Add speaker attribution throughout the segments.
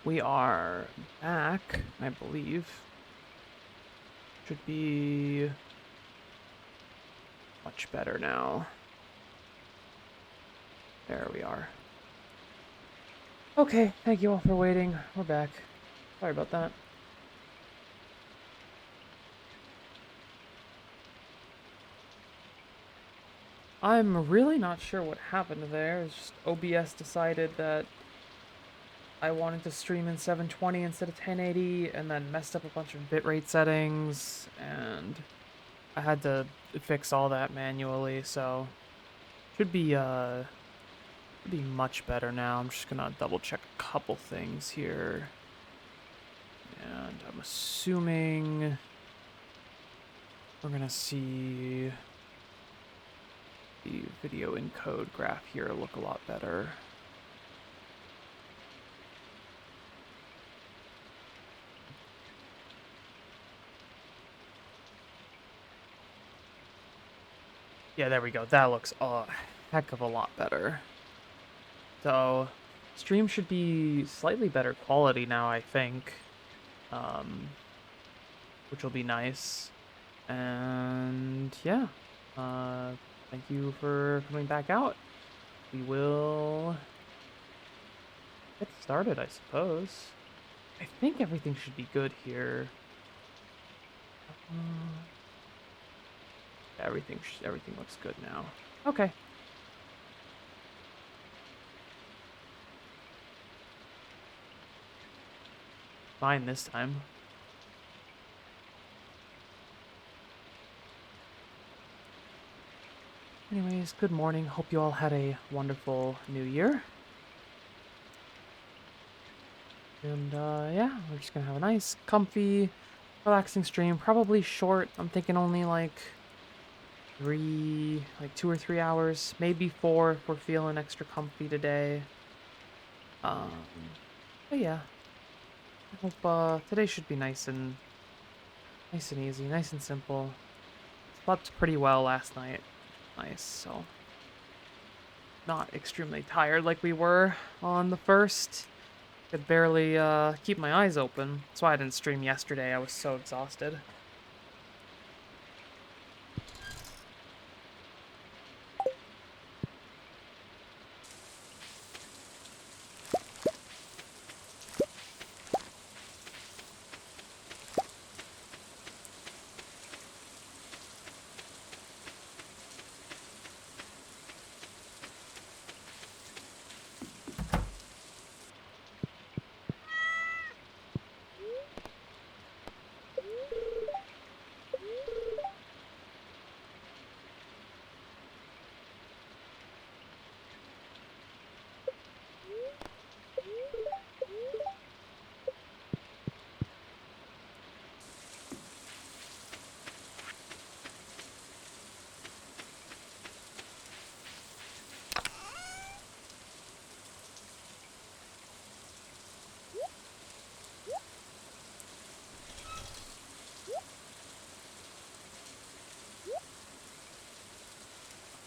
Speaker 1: We are back, I believe. Should be much better now. There we are. Okay, thank you all for waiting. We're back. Sorry about that. I'm really not sure what happened there. It's just OBS decided that I wanted to stream in 720 instead of 1080 and then messed up a bunch of bitrate settings, and I had to fix all that manually, so should be much better now. I'm just gonna double check a couple things here. And I'm assuming we're gonna see the video encode graph here look a lot better. Yeah, there we go. That looks a heck of a lot better. So, stream should be slightly better quality now, I think, which will be nice. And yeah, thank you for coming back out. We will get started, I suppose. I think everything should be good here. Everything looks good now. Okay. Fine this time. Anyways, good morning. Hope you all had a wonderful new year. And yeah, we're just gonna have a nice, comfy, relaxing stream. Probably short. I'm thinking only like 2 or 3 hours, maybe 4 if we're feeling extra comfy today. Um, but yeah, I hope today should be nice and easy, nice and simple. Slept pretty well last night. Nice, so not extremely tired like we were on the first. Could barely keep my eyes open. That's why I didn't stream yesterday. I was so exhausted.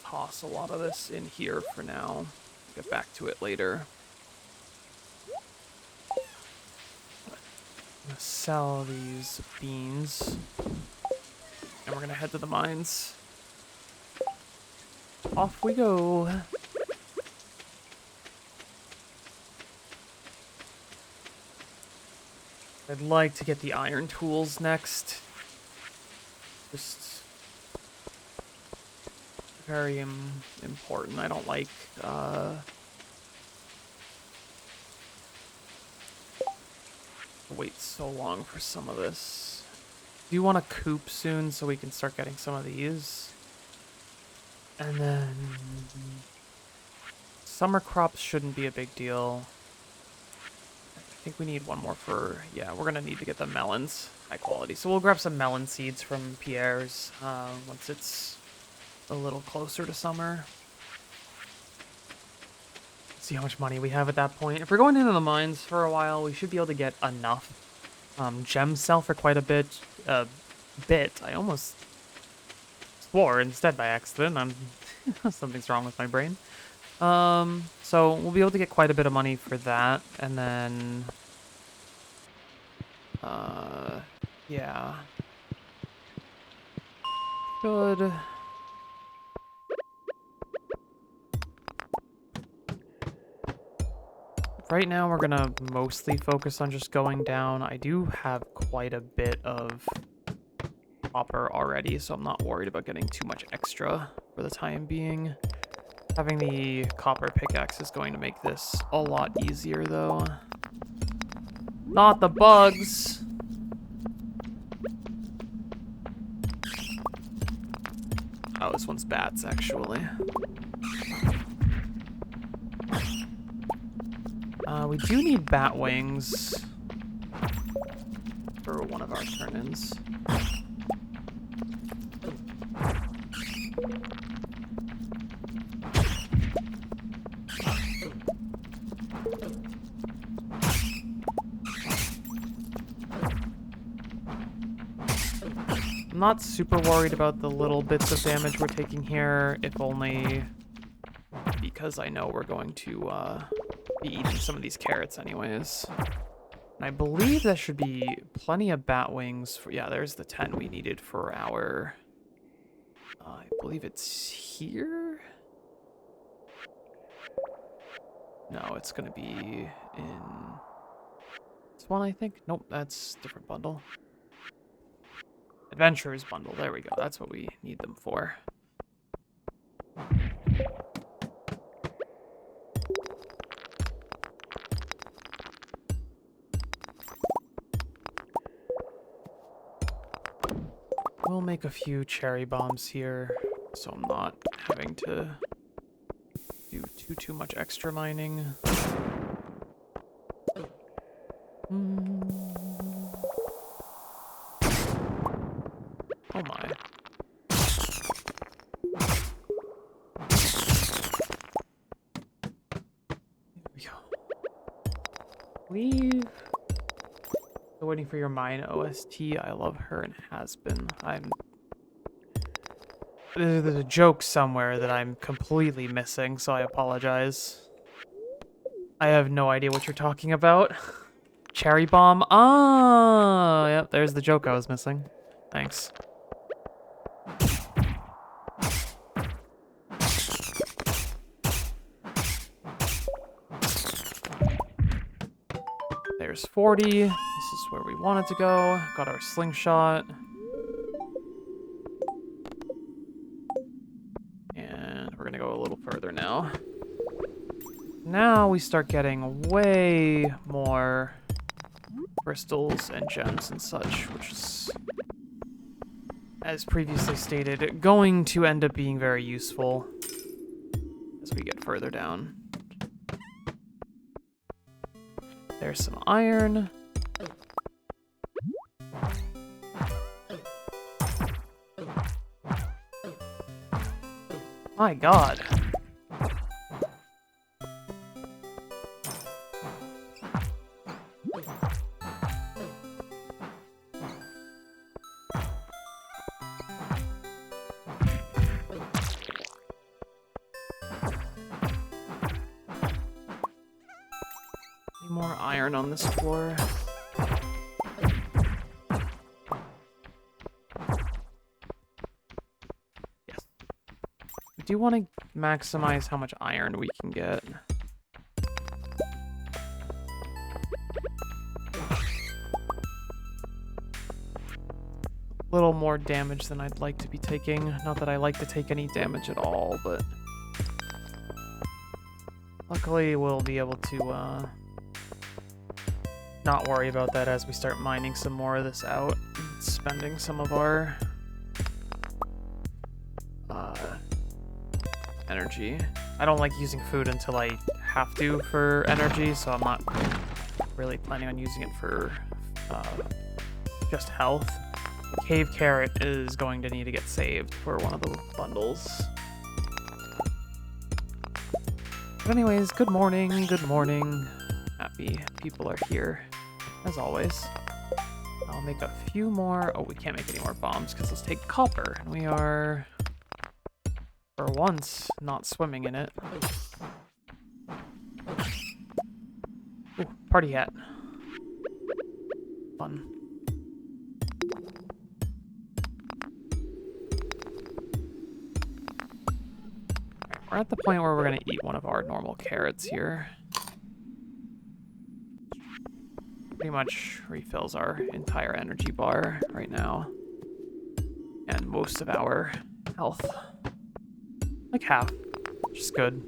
Speaker 1: Toss a lot of this in here for now. Get back to it later. I'm gonna sell these beans. And we're gonna head to the mines. Off we go. I'd like to get the iron tools next. Just very important. I don't like wait so long for some of this. Do you want to coop soon so we can start getting some of these? And then summer crops shouldn't be a big deal. I think we need one more for, yeah, we're gonna need to get the melons high quality. So we'll grab some melon seeds from Pierre's once it's a little closer to summer. See how much money we have at that point. If we're going into the mines for a while, we should be able to get enough gems sell for quite a bit. I almost swore instead by accident. Something's wrong with my brain. So we'll be able to get quite a bit of money for that, and then Yeah. Good. Right now, we're gonna mostly focus on just going down. I do have quite a bit of copper already, so I'm not worried about getting too much extra for the time being. Having the copper pickaxe is going to make this a lot easier, though. Not the bugs! Oh, this one's bats, actually. We do need bat wings for one of our turn-ins. I'm not super worried about the little bits of damage we're taking here, if only because I know we're going to be eating some of these carrots anyways. And I believe that should be plenty of bat wings. Yeah, there's the 10 we needed for our... I believe it's here? No, it's going to be in this one, I think. Nope, that's a different bundle. Adventurers bundle. There we go. That's what we need them for. We'll make a few cherry bombs here, so I'm not having to do too much extra mining. Oh my. There we go. Leave. Still waiting for your mine OST. I love her and has been. There's a joke somewhere that I'm completely missing, so I apologize. I have no idea what you're talking about. Cherry bomb. Ah, yep, there's the joke I was missing. Thanks. There's 40. This is where we wanted to go. Got our slingshot. And we're gonna go a little further now. Now we start getting way more crystals and gems and such, which is, as previously stated, going to end up being very useful as we get further down. There's some iron. My God. More iron on this floor. Yes. We do want to maximize how much iron we can get. A little more damage than I'd like to be taking. Not that I like to take any damage at all, but luckily we'll be able to not worry about that as we start mining some more of this out, spending some of our energy. I don't like using food until I have to for energy, so I'm not really planning on using it for just health. The cave carrot is going to need to get saved for one of the bundles. But anyways, good morning, good morning. Happy people are here. As always, I'll make a few more. Oh, we can't make any more bombs because let's take copper. And we are, for once, not swimming in it. Ooh, party hat. Fun. we're at the point where we're going to eat one of our normal carrots here. Pretty much refills our entire energy bar right now. And most of our health. Like half, which is good.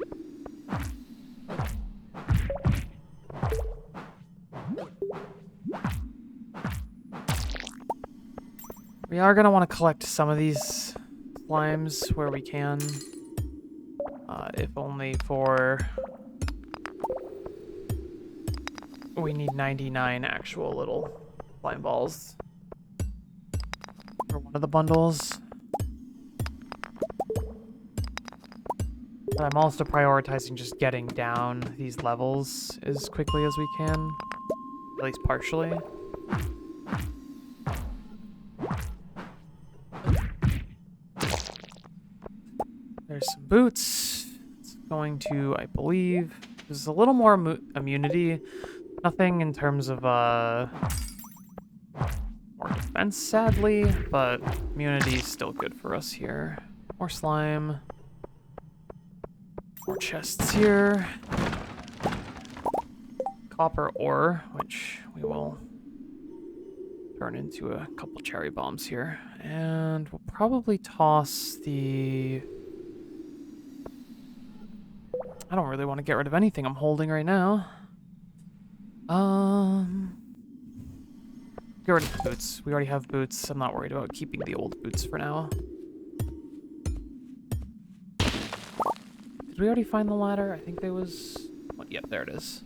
Speaker 1: We are going to want to collect some of these slimes where we can. If only for... We need 99 actual little slime balls for one of the bundles. But I'm also prioritizing just getting down these levels as quickly as we can. At least partially. There's some boots. It's going to, I believe, there's a little more immunity. Nothing in terms of more defense, sadly, but immunity is still good for us here. More slime. More chests here. Copper ore, which we will turn into a couple cherry bombs here. And we'll probably toss the... I don't really want to get rid of anything I'm holding right now. Get rid of the boots. We already have boots. I'm not worried about keeping the old boots for now. Did we already find the ladder? I think there was... Well, yep, there it is.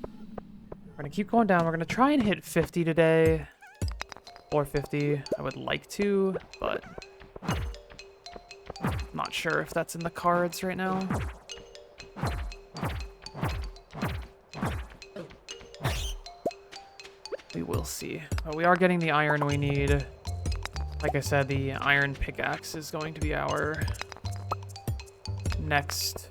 Speaker 1: We're going to keep going down. We're going to try and hit 50 today. Or 50. I would like to, but... Not sure if that's in the cards right now. We will see. But we are getting the iron we need. Like I said, the iron pickaxe is going to be our next...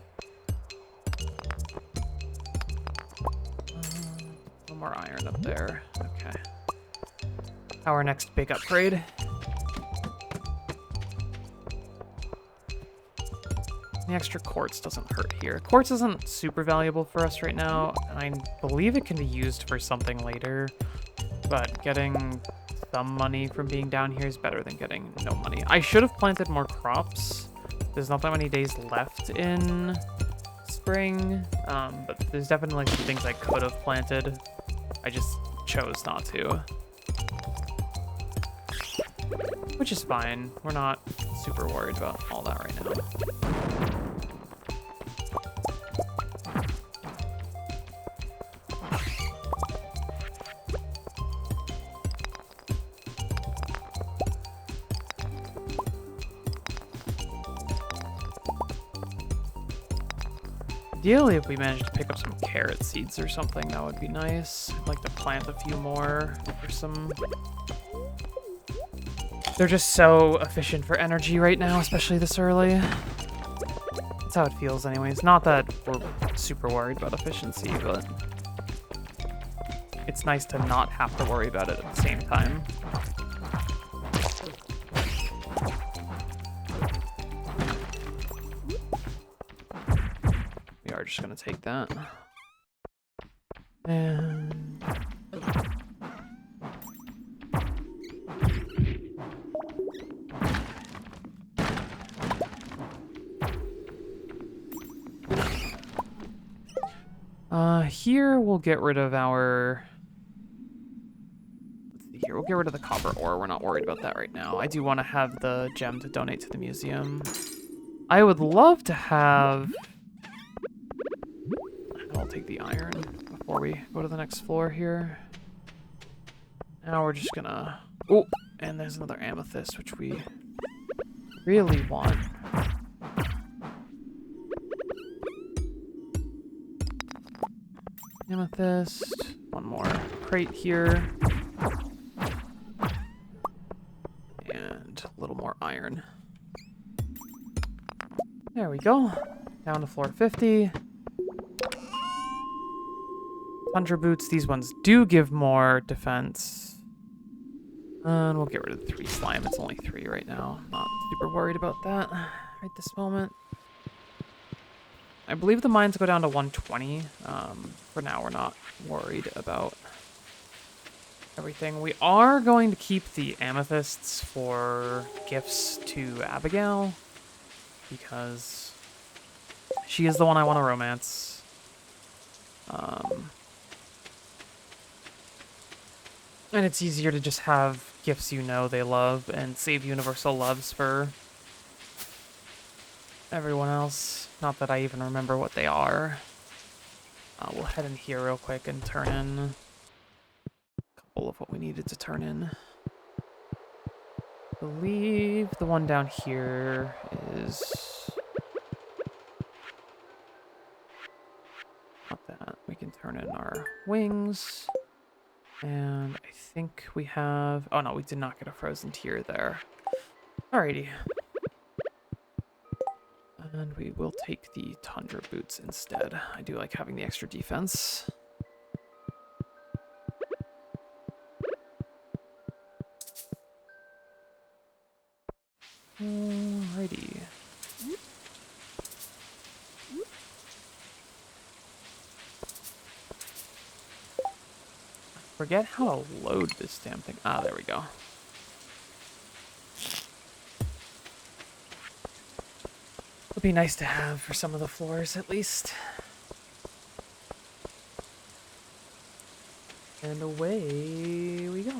Speaker 1: one more iron up there. Okay. Our next big upgrade. The extra quartz doesn't hurt here. Quartz isn't super valuable for us right now, and I believe it can be used for something later. But getting some money from being down here is better than getting no money. I should have planted more crops. There's not that many days left in spring, but there's definitely some things I could have planted. I just chose not to. Which is fine. We're not super worried about all that right now. Ideally, if we managed to pick up some carrot seeds or something, that would be nice. I'd like to plant a few more for some... They're just so efficient for energy right now, especially this early. That's how it feels anyways. Not that we're super worried about efficiency, but... It's nice to not have to worry about it at the same time. We are just gonna take that. And... here we'll get rid of our... Let's see here, we'll get rid of the copper ore. We're not worried about that right now. I do want to have the gem to donate to the museum. I would love to have... I'll take the iron before we go to the next floor here. Now we're just gonna... Oh, and there's another amethyst, which we really want. Amethyst. One more crate here. And a little more iron. There we go. Down to floor 50. Thunder boots. These ones do give more defense. And we'll get rid of the 3 slime. It's only 3 right now. Not super worried about that right this moment. I believe the mines go down to 120. For now, we're not worried about everything. We are going to keep the amethysts for gifts to Abigail, because she is the one I want to romance. And it's easier to just have gifts you know they love and save universal loves for everyone else. Not that I even remember what they are. We'll head in here real quick and turn in a couple of what we needed to turn in. I believe the one down here is... not that. We can turn in our wings. And I think we have... oh no, we did not get a frozen tier there. Alrighty. And we will take the Tundra boots instead. I do like having the extra defense. Alrighty. Forget how to load this damn thing. Ah, there we go. Would be nice to have for some of the floors, at least. And away we go.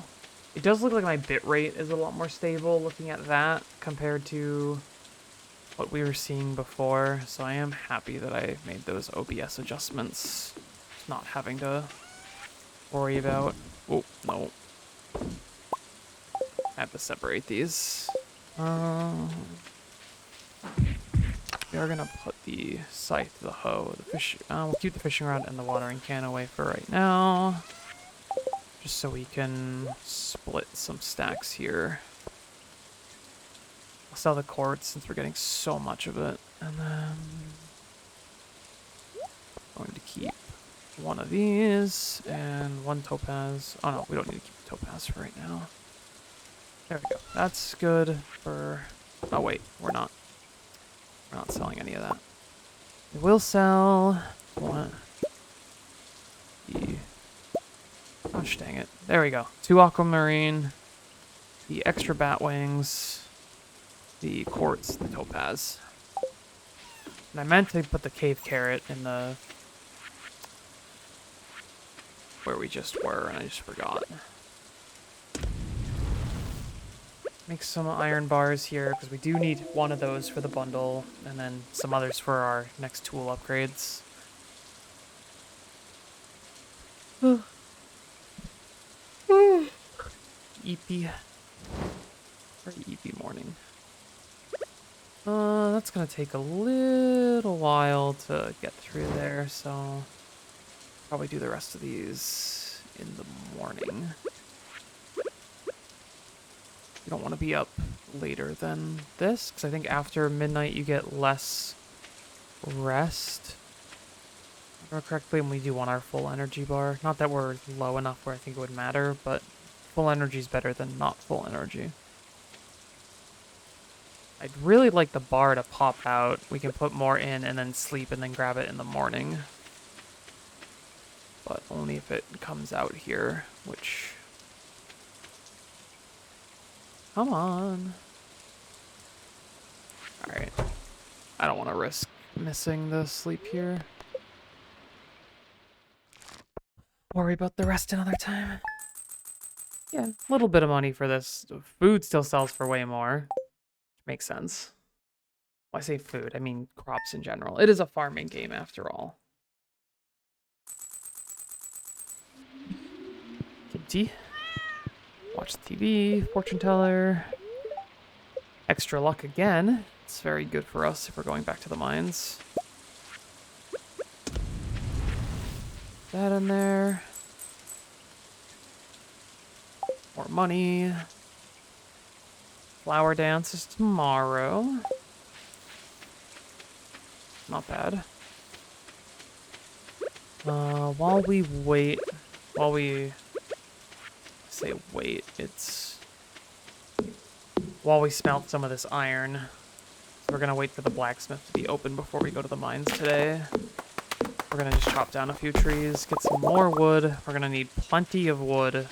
Speaker 1: It does look like my bitrate is a lot more stable looking at that compared to what we were seeing before. So I am happy that I made those OBS adjustments. Not having to worry about... oh, no. I have to separate these. We are gonna put the scythe, the hoe, the fish... we'll keep the fishing rod and the watering can away for right now. Just so we can split some stacks here. I'll sell the quartz since we're getting so much of it. And then... I'm going to keep one of these and one topaz. Oh no, we don't need to keep the topaz for right now. There we go. That's good for... oh wait, we're not. We're not selling any of that. We will sell... what? The... gosh dang it. There we go. 2 aquamarine, the extra bat wings, the quartz, the topaz. And I meant to put the cave carrot in the... where we just were, and I just forgot. Make some iron bars here, because we do need one of those for the bundle, and then some others for our next tool upgrades. Eepy. Very eepy morning. That's gonna take a little while to get through there, so probably do the rest of these in the morning. You don't want to be up later than this, because I think after midnight you get less rest. If I remember correctly, and we do want our full energy bar. Not that we're low enough where I think it would matter, but full energy is better than not full energy. I'd really like the bar to pop out. We can put more in and then sleep and then grab it in the morning. But only if it comes out here, which... come on. Alright. I don't want to risk missing the sleep here. Worry about the rest another time. Yeah, a little bit of money for this. Food still sells for way more. Makes sense. When I say food, I mean crops in general. It is a farming game after all. Kimchi. Watch the TV, fortune teller. Extra luck again. It's very good for us if we're going back to the mines. That in there. More money. Flower dance is tomorrow. Not bad. While we wait, while we say wait, it's while we smelt some of this iron. We're gonna wait for the blacksmith to be open before we go to the mines today. We're gonna just chop down a few trees, get some more wood. We're gonna need plenty of wood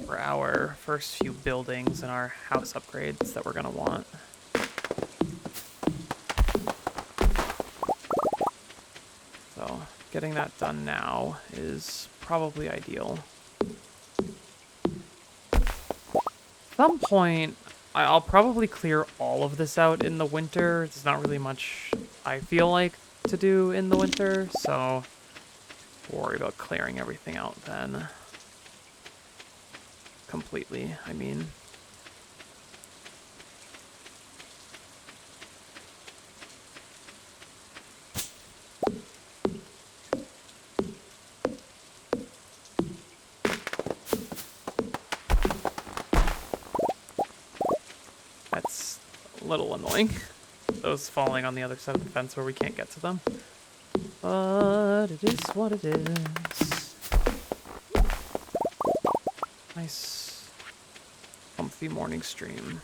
Speaker 1: for our first few buildings and our house upgrades that we're gonna want. So getting that done now is probably ideal. At some point, I'll probably clear all of this out in the winter. There's not really much I feel like to do in the winter, so we'll worry about clearing everything out then. Completely, I mean. That's a little annoying. Those falling on the other side of the fence where we can't get to them. But it is what it is. Nice, comfy morning stream.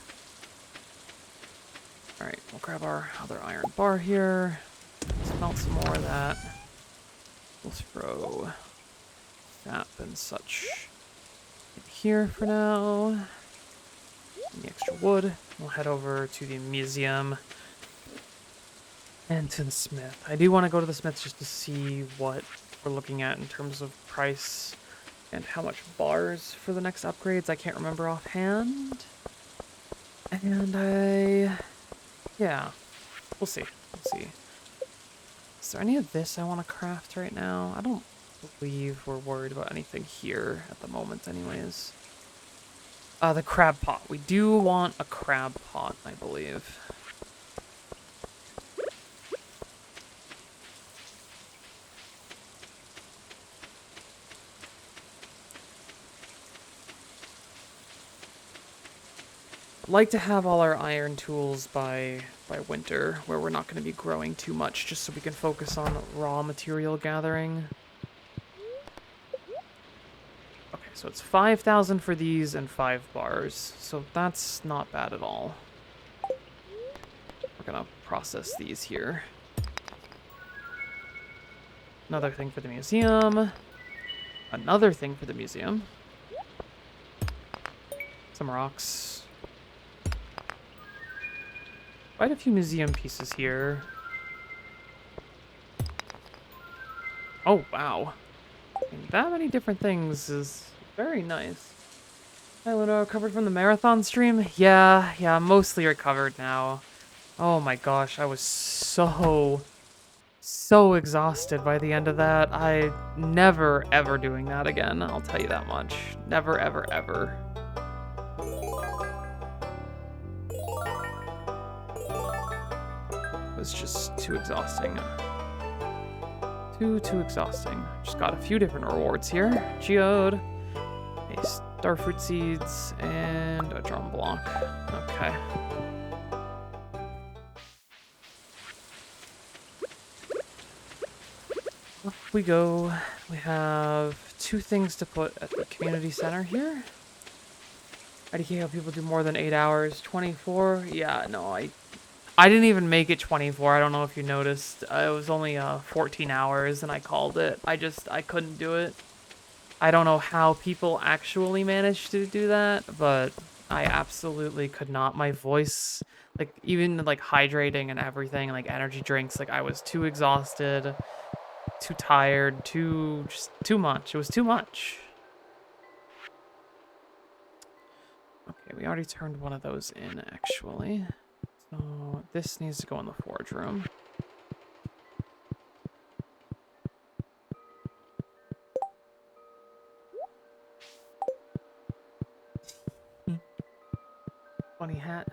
Speaker 1: Alright, we'll grab our other iron bar here. Smelt some more of that. We'll throw sap and such in here for now. And the extra wood. We'll head over to the museum and to the smith. I do want to go to the smith just to see what we're looking at in terms of price and how much bars for the next upgrades. I can't remember offhand. And yeah, we'll see. We'll see. Is there any of this I want to craft right now? I don't believe we're worried about anything here at the moment anyways. The crab pot. We do want a crab pot, I believe. Like to have all our iron tools by winter, where we're not going to be growing too much, just so we can focus on raw material gathering. Okay, so it's 5,000 for these and 5 bars, so that's not bad at all. We're gonna process these here. Another thing for the museum. Another thing for the museum. Some rocks. Quite a few museum pieces here. Oh, wow. And that many different things is very nice. Hi, Luna, recovered from the marathon stream? Yeah, mostly recovered now. Oh my gosh, I was so exhausted by the end of that. I never, ever doing that again. I'll tell you that much. Never, ever, ever. It was just too exhausting. Too exhausting. Just got a few different rewards here. Geode, a starfruit seeds, and a drum block. Okay. Off we go. We have 2 things to put at the community center here. IDK help people do more than 8 hours. 24? Yeah, no, I didn't even make it 24. I don't know if you noticed. It was only 14 hours and I called it. I couldn't do it. I don't know how people actually managed to do that, but I absolutely could not. My voice, like even like hydrating and everything, like energy drinks, like I was too exhausted, too tired, just too much. It was too much. Okay, we already turned one of those in actually. So this needs to go in the forge room. Funny hat.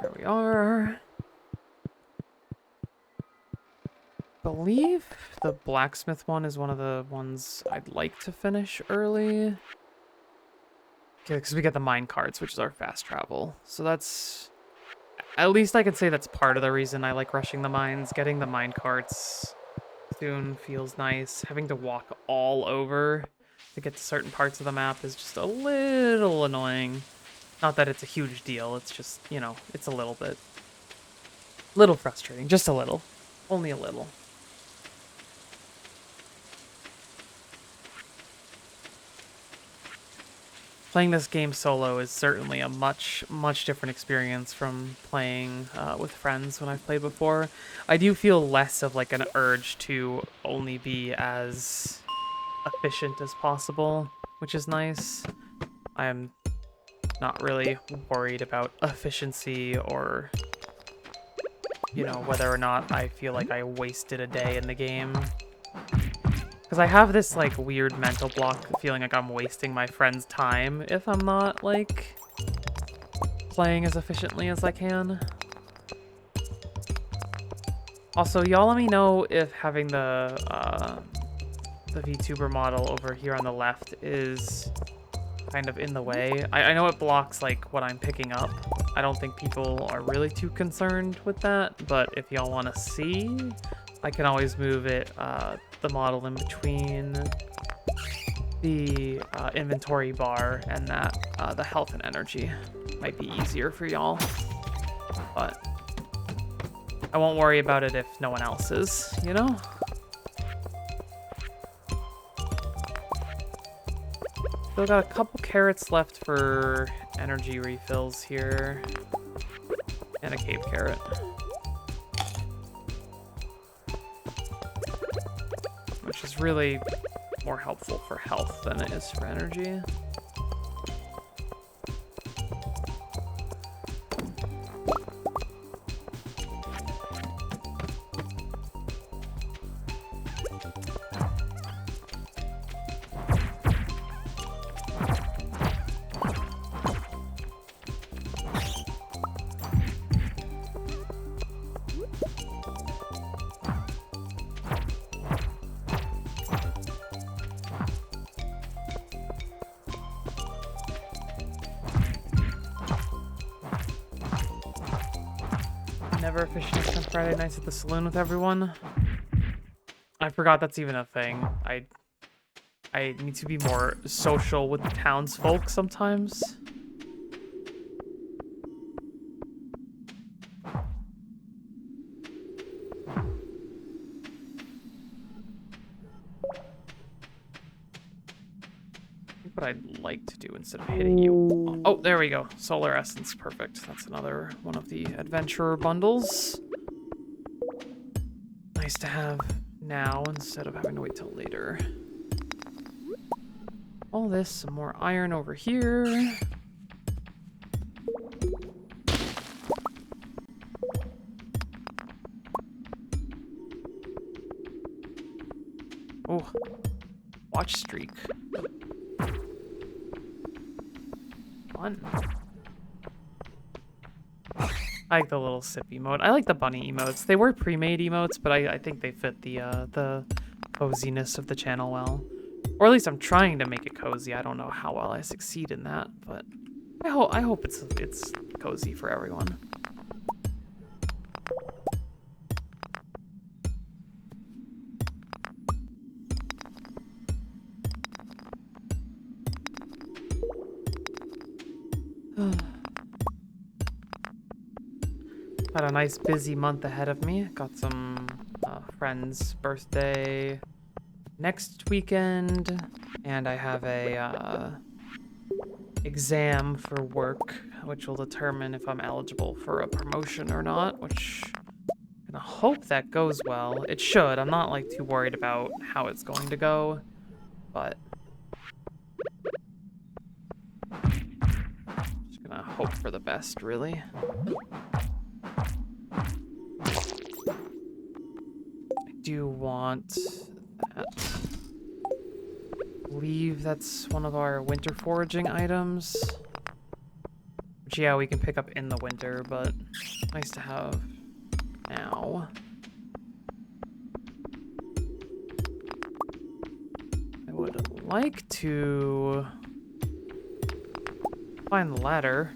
Speaker 1: There we are. Believe the blacksmith one is one of the ones I'd like to finish early. Okay, because we get the mine carts, which is our fast travel. So that's... At least I could say that's part of the reason I like rushing the mines. Getting the mine carts soon feels nice. Having to walk all over to get to certain parts of the map is just a little annoying. Not that it's a huge deal, it's just, you know, it's a little frustrating, just a little. Only a little. Playing this game solo is certainly a much, much different experience from playing with friends when I've played before. I do feel less of like an urge to only be as efficient as possible, which is nice. I'm not really worried about efficiency or, you know, whether or not I feel like I wasted a day in the game. Because I have this, like, weird mental block feeling like I'm wasting my friend's time if I'm not, like, playing as efficiently as I can. Also, y'all let me know if having the VTuber model over here on the left is kind of in the way. I know it blocks, like, what I'm picking up. I don't think people are really too concerned with that, but if y'all want to see, I can always move it, the model in between the inventory bar and that the health and energy. Might be easier for y'all, but I won't worry about it if no one else is, you know? Still got a couple carrots left for energy refills here, and a cave carrot. Which is really more helpful for health than it is for energy. Never officially spent Friday nights at the saloon with everyone. I forgot that's even a thing. I need to be more social with the townsfolk sometimes. What I'd like to do instead of hitting you. Oh, there we go. Solar Essence. Perfect. That's another one of the adventurer bundles. Nice to have now instead of having to wait till later. All this, some more iron over here. Oh, watch streak. Fun. I like the little sip emote. I like the bunny emotes. They were pre-made emotes, but I think they fit the coziness of the channel well. Or at least I'm trying to make it cozy. I don't know how well I succeed in that, but I hope it's cozy for everyone. Had a nice busy month ahead of me. Got some friend's birthday next weekend, and I have a exam for work, which will determine if I'm eligible for a promotion or not, which I'm gonna hope that goes well. It should. I'm not like too worried about how it's going to go, but just gonna hope for the best, really. Do want that. I believe that's one of our winter foraging items. Which, yeah, we can pick up in the winter, but nice to have now. I would like to find the ladder.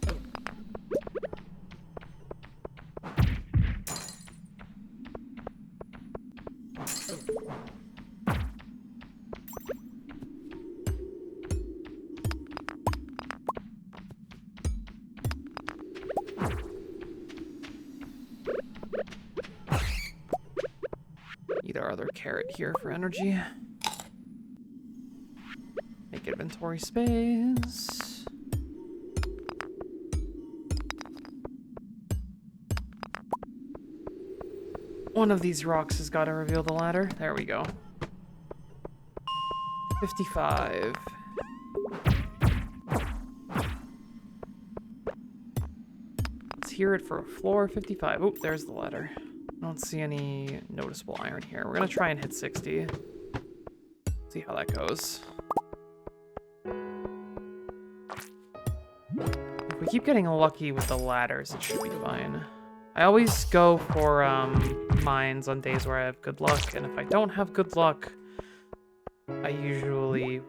Speaker 1: our other carrot here for energy. Make inventory space. One of these rocks has got to reveal the ladder. There we go. 55. Let's hear it for a floor. 55. Oh, there's the ladder. I don't see any noticeable iron here. We're going to try and hit 60. See how that goes. If we keep getting lucky with the ladders, it should be fine. I always go for mines on days where I have good luck, and if I don't have good luck, I usually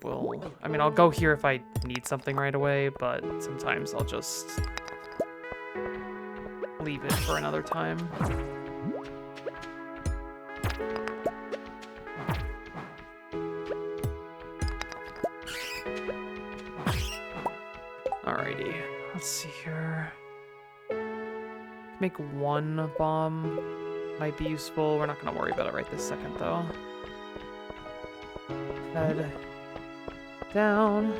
Speaker 1: will... I mean, I'll go here if I need something right away, but sometimes I'll just leave it for another time. Alrighty, let's see here. Make one bomb might be useful. We're not going to worry about it right this second, though. Head down.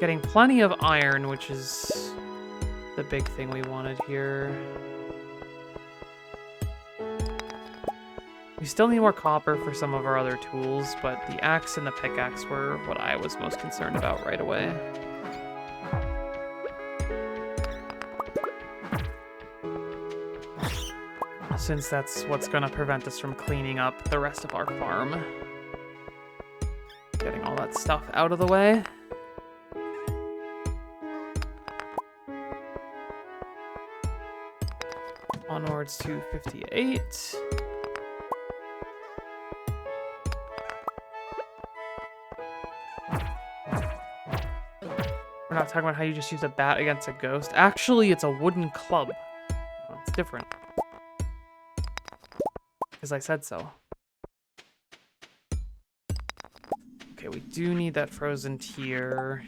Speaker 1: Getting plenty of iron, which is the big thing we wanted here. We still need more copper for some of our other tools, but the axe and the pickaxe were what I was most concerned about right away. Since that's what's going to prevent us from cleaning up the rest of our farm. Getting all that stuff out of the way. Onwards to 58. We're not talking about how you just use a bat against a ghost. Actually, it's a wooden club. Oh, it's different. Because I said so. Okay, we do need that frozen tier.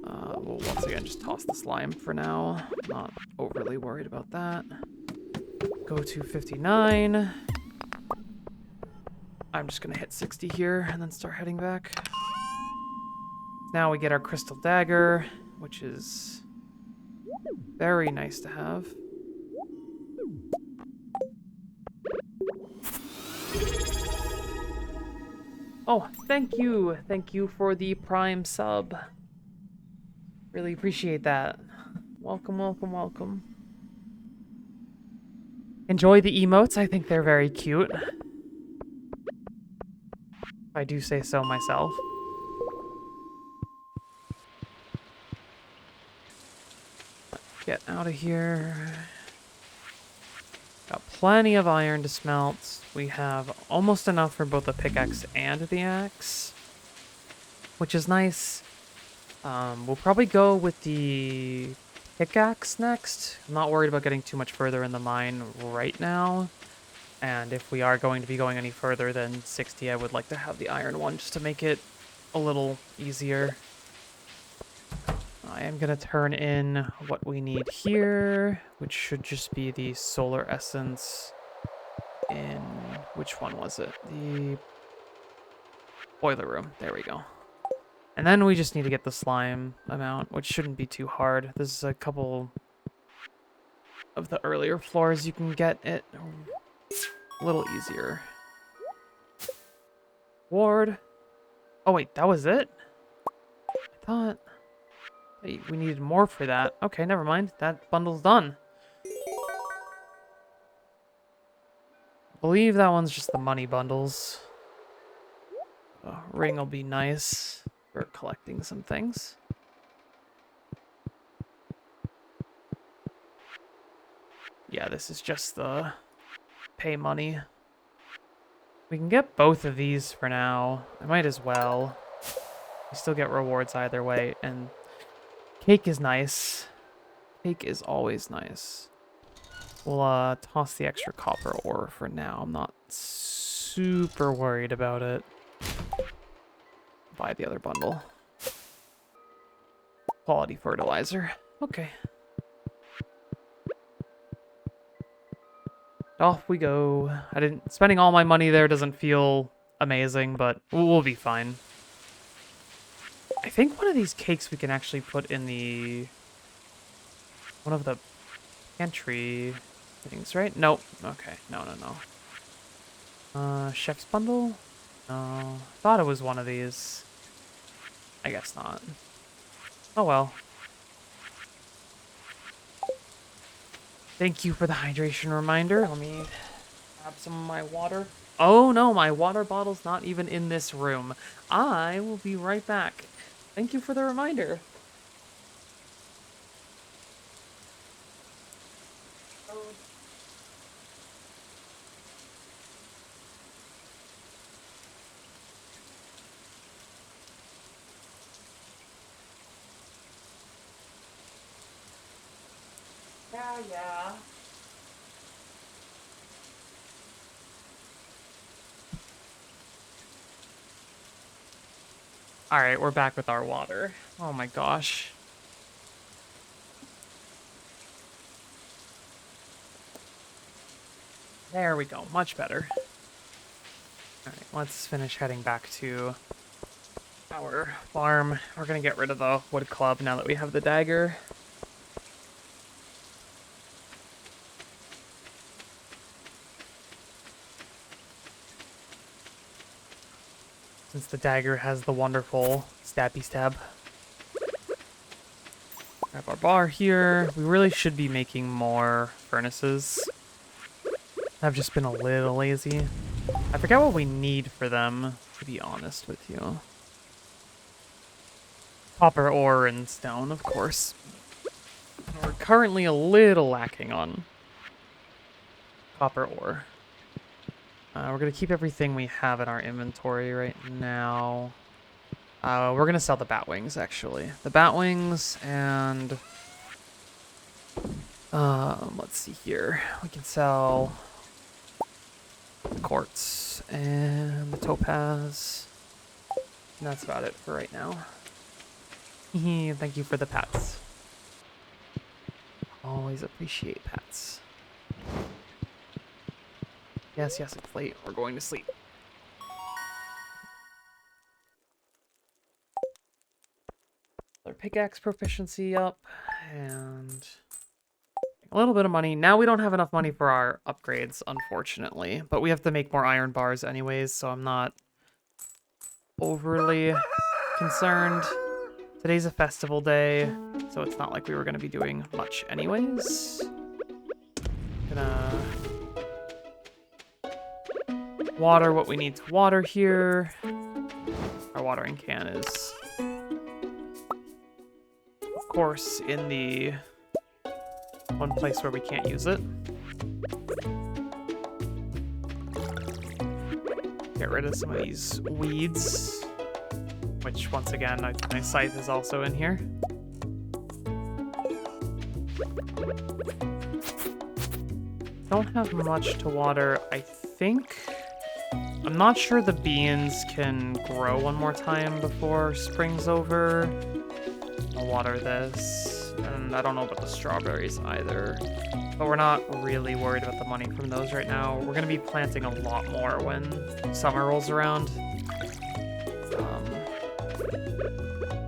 Speaker 1: We'll once again just toss the slime for now. Not overly worried about that. Go to 59. I'm just gonna hit 60 here and then start heading back. Now we get our crystal dagger, which is very nice to have. Oh, thank you. Thank you for the Prime sub. Really appreciate that. Welcome, welcome, welcome. Enjoy the emotes. I think they're very cute. If I do say so myself. Get out of here. Got plenty of iron to smelt. We have almost enough for both the pickaxe and the axe, which is nice. We'll probably go with the pickaxe next. I'm not worried about getting too much further in the mine right now. And if we are going to be going any further than 60, I would like to have the iron one just to make it a little easier. I am going to turn in what we need here, which should just be the solar essence in... which one was it? The boiler room. There we go. And then we just need to get the slime amount, which shouldn't be too hard. There's a couple of the earlier floors you can get it a little easier. Ward. Oh wait, that was it? I thought... we needed more for that. Okay, never mind. That bundle's done. I believe that one's just the money bundles. Ring will be nice for collecting some things. Yeah, this is just the pay money. We can get both of these for now. I might as well. We still get rewards either way, and cake is nice. Cake is always nice. We'll toss the extra copper ore for now. I'm not super worried about it. Buy the other bundle. Quality fertilizer. Okay. Off we go. Spending all my money there doesn't feel amazing, but we'll be fine. I think one of these cakes we can actually put in one of the pantry things, right? Nope. Okay. No. Chef's bundle? No. Thought it was one of these. I guess not. Oh well. Thank you for the hydration reminder. Let me grab some of my water. Oh no, my water bottle's not even in this room. I will be right back. Thank you for the reminder. Yeah. Alright, we're back with our water. Oh my gosh. There we go, much better. Alright, let's finish heading back to our farm. We're gonna get rid of the wood club now that we have the dagger. Since the dagger has the wonderful stabby stab. Grab our bar here. We really should be making more furnaces. I've just been a little lazy. I forget what we need for them, to be honest with you. Copper ore and stone, of course. We're currently a little lacking on copper ore. We're going to keep everything we have in our inventory right now. We're going to sell the bat wings, actually. The bat wings and... let's see here. We can sell the quartz and the topaz. And that's about it for right now. Thank you for the pats. Always appreciate pats. Yes, it's late. We're going to sleep. Our pickaxe proficiency up, and a little bit of money. Now we don't have enough money for our upgrades, unfortunately, but we have to make more iron bars anyways, so I'm not overly concerned. Today's a festival day, so it's not like we were going to be doing much anyways. Gonna water what we need to water here. Our watering can is, of course, in the one place where we can't use it. Get rid of some of these weeds, which, once again, my scythe is also in here. Don't have much to water, I think. I'm not sure the beans can grow one more time before spring's over. I'll water this, and I don't know about the strawberries either. But we're not really worried about the money from those right now. We're going to be planting a lot more when summer rolls around.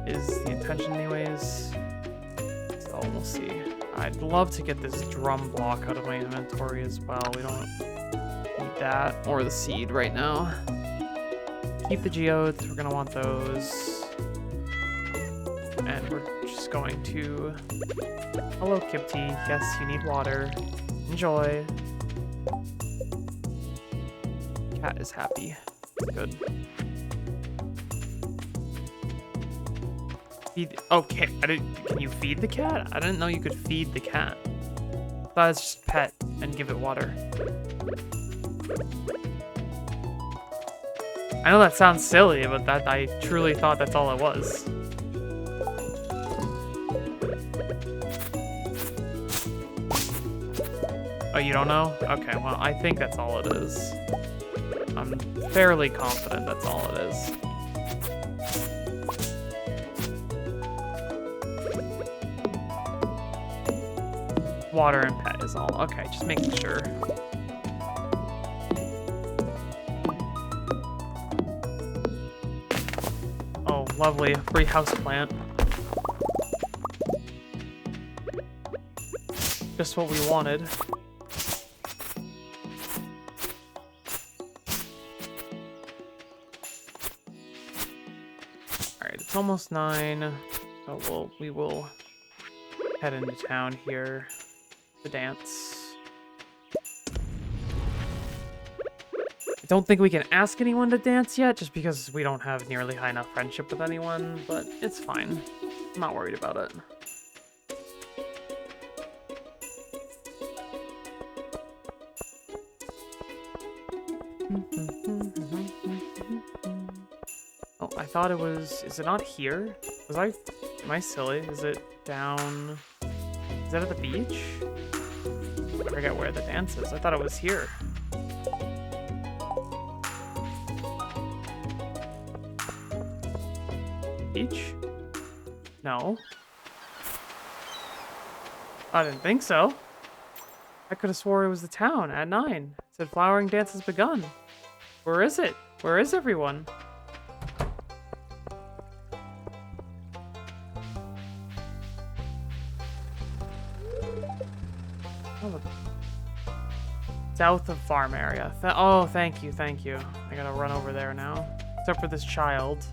Speaker 1: Is the intention anyways. So we'll see. I'd love to get this drum block out of my inventory as well. We don't need that or the seed right now. Keep the geodes. We're going to want those. And we're just going to... Hello, Kipti. Yes, you need water. Enjoy. Cat is happy. Good. Feed. Okay, can you feed the cat? I didn't know you could feed the cat. I thought it's just pet and give it water. I know that sounds silly, but I truly thought that's all it was. Oh, you don't know? Okay, well, I think that's all it is. I'm fairly confident that's all it is. Water and pet is all. Okay, just making sure. lovely. Free houseplant. Just what we wanted. Alright, it's almost 9. So we will head into town here to dance. I don't think we can ask anyone to dance yet, just because we don't have nearly high enough friendship with anyone, but it's fine. I'm not worried about it. Oh, I thought it was... Is it not here? Am I silly? Is it down... Is that at the beach? I forget where the dance is. I thought it was here. Beach? No. I didn't think so. I could have swore it was the town at 9. It said flowering dance has begun. Where is it? Where is everyone? Oh, south of farm area. Oh, thank you, thank you. I gotta run over there now. Except for this child.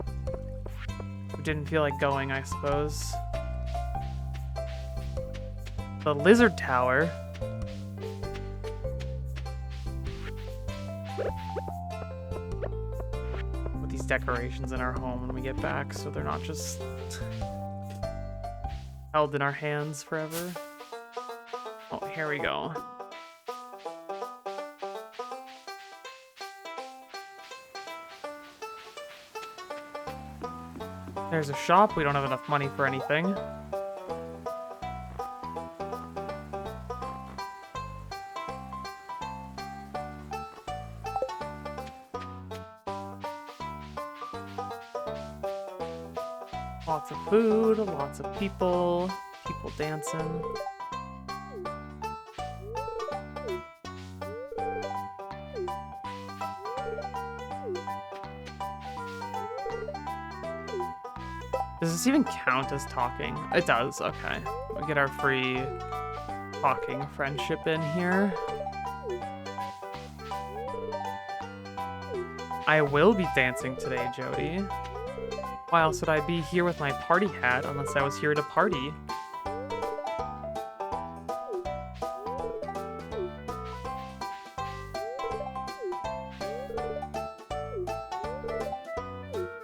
Speaker 1: Who didn't feel like going, I suppose. The lizard tower. Put these decorations in our home when we get back, so they're not just held in our hands forever. Oh, here we go. There's a shop. We don't have enough money for anything. Lots of food, lots of people dancing. Does this even count as talking? It does, okay. We get our free talking friendship in here. I will be dancing today, Jody. Why else would I be here with my party hat unless I was here to party?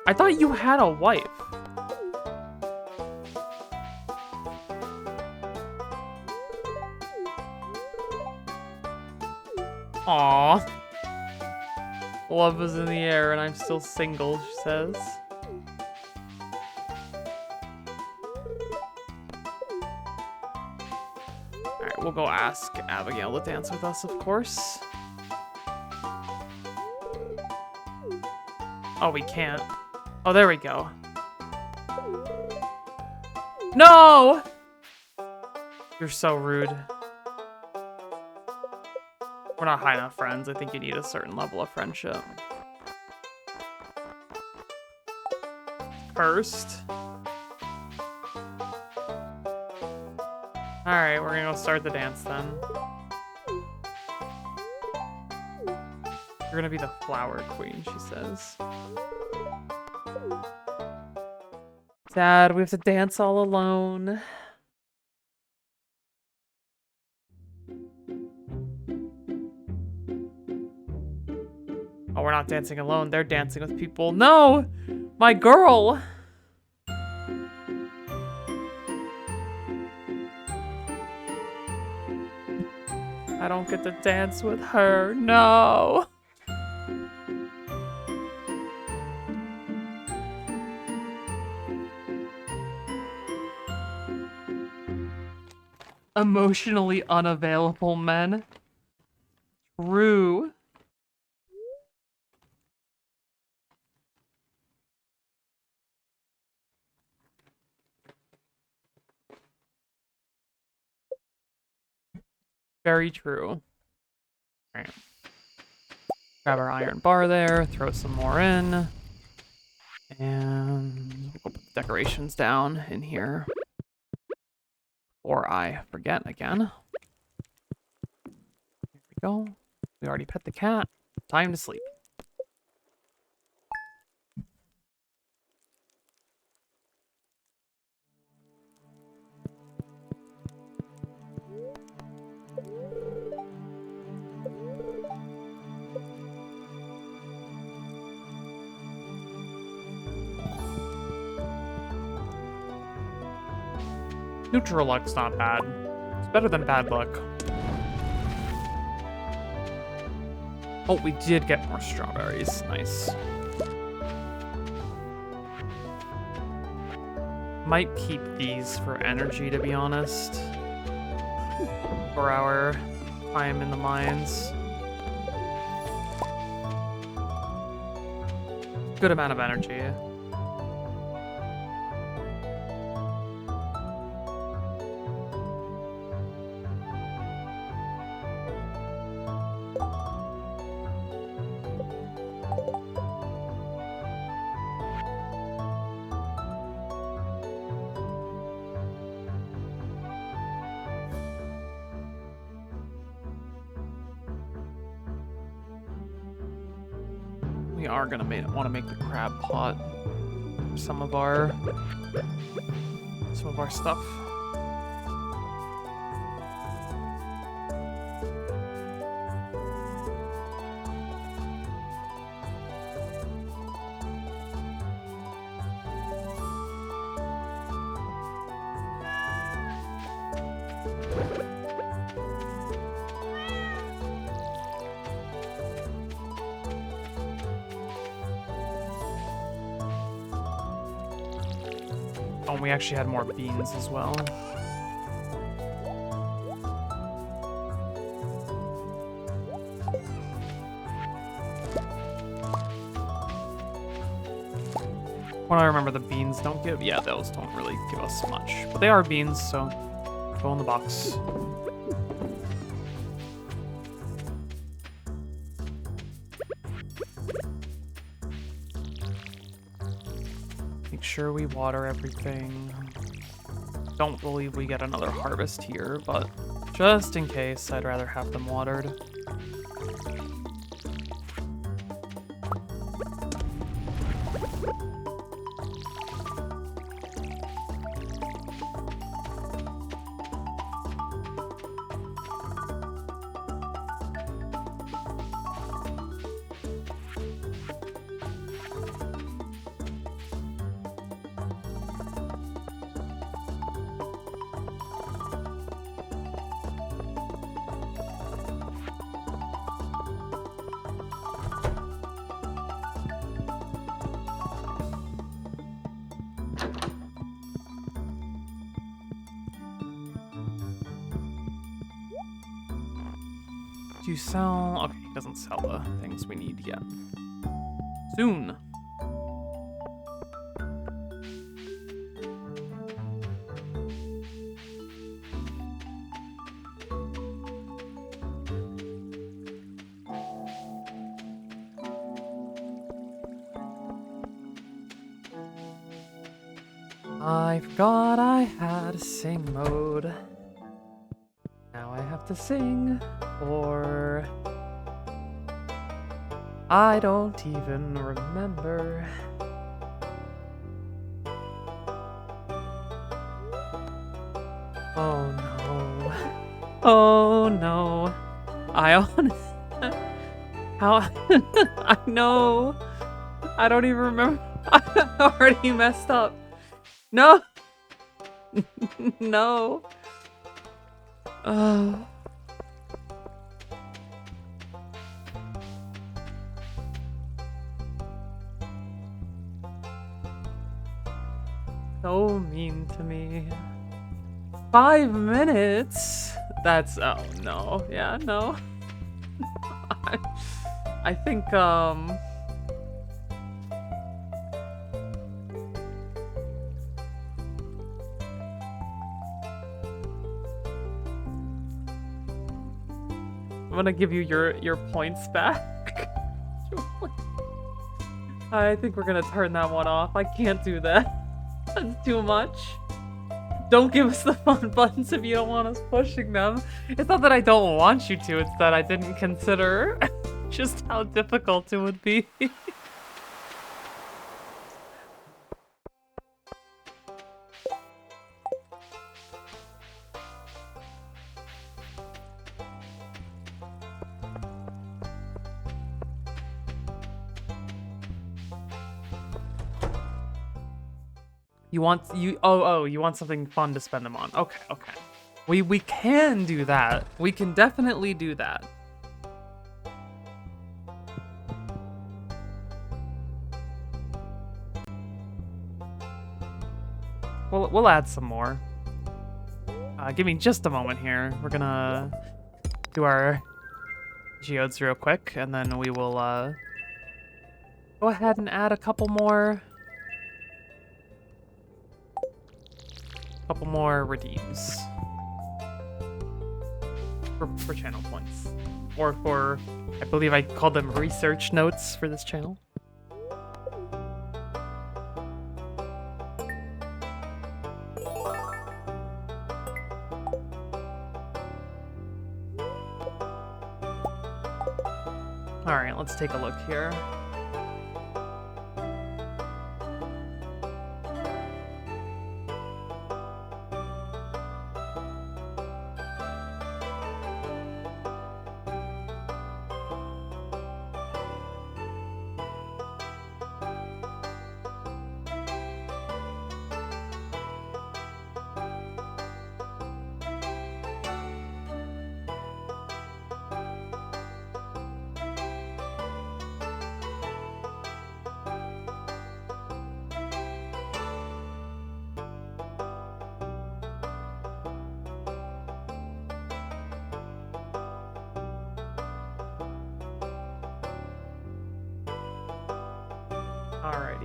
Speaker 1: I thought you had a wife. Aww. Love is in the air and I'm still single, she says. Alright, we'll go ask Abigail to dance with us, of course. Oh, we can't. Oh, there we go. No! You're so rude. We're not high enough friends. I think you need a certain level of friendship. First. Alright, we're gonna go start the dance then. You're gonna be the flower queen, she says. Sad, we have to dance all alone. Oh, we're not dancing alone. They're dancing with people. No! My girl! I don't get to dance with her. No! Emotionally unavailable men. True. Very true. Alright. Grab our iron bar there, throw some more in. And we'll put the decorations down in here. Or I forget again. Here we go. We already pet the cat. Time to sleep. Neutral luck's not bad. It's better than bad luck. Oh, we did get more strawberries. Nice. Might keep these for energy, to be honest. For our time in the mines. Good amount of energy. We are gonna want to make the crab pot for some of our stuff. Oh, and we actually had more beans as well. When I remember, the beans don't give... Yeah, those don't really give us much. But they are beans, so go in the box. Make sure we water everything. Don't believe we get another harvest here, but just in case, I'd rather have them watered. Do you sell... Okay, he doesn't sell the things we need yet. Soon. I forgot I had a sing mode. Now I have to sing, or I don't even remember. Oh no. Oh no. How? I know. I don't even remember. I already messed up. No. No. So mean to me. 5 minutes? That's... Oh, no. Yeah, no. I think, I'm gonna give you your points back. I think we're gonna turn that one off. I can't do that. That's too much. Don't give us the fun buttons if you don't want us pushing them. It's not that I don't want you to, it's that I didn't consider just how difficult it would be. You want something fun to spend them on. Okay, okay. We can do that. We can definitely do that. We'll add some more. Give me just a moment here. We're gonna do our geodes real quick, and then we will go ahead and add a couple more redeems for channel points, or for, I believe I called them research notes for this channel. All right, let's take a look here.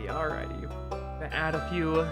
Speaker 1: Alrighty. Gonna add a few.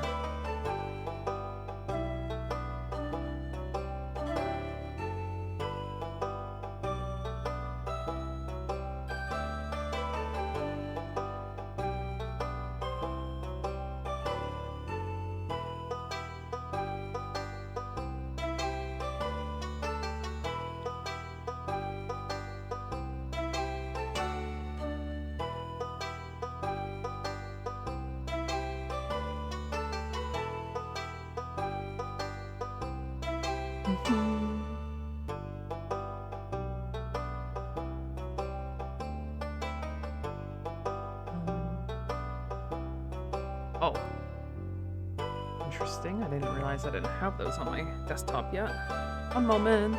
Speaker 1: Oh. Interesting. I didn't realize I didn't have those on my desktop yet. One moment.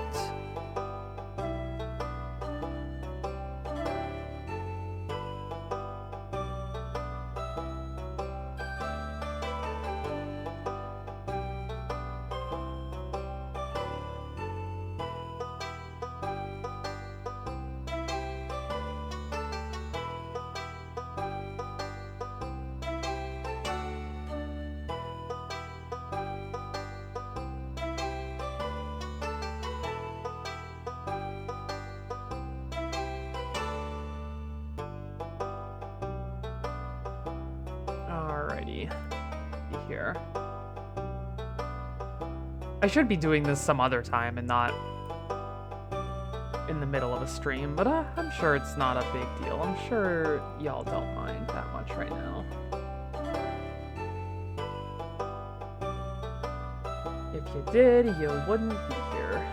Speaker 1: Here. I should be doing this some other time and not in the middle of a stream, but I'm sure it's not a big deal. I'm sure y'all don't mind that much right now. If you did, you wouldn't be here.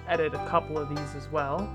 Speaker 1: edit a couple of these as well.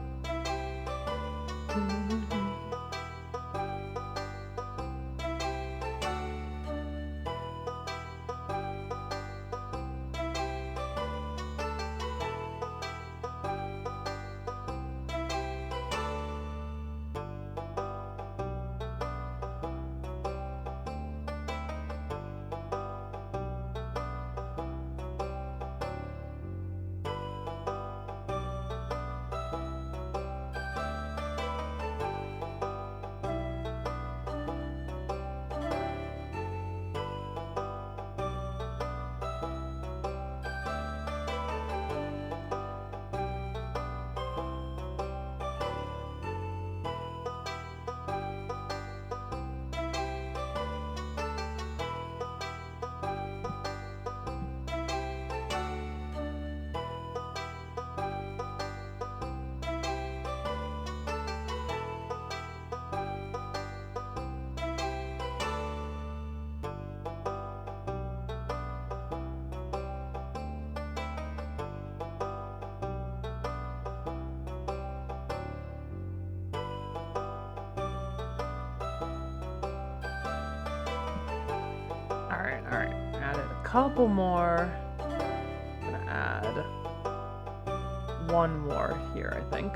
Speaker 1: All right. Added a couple more. Gonna add one more here, I think.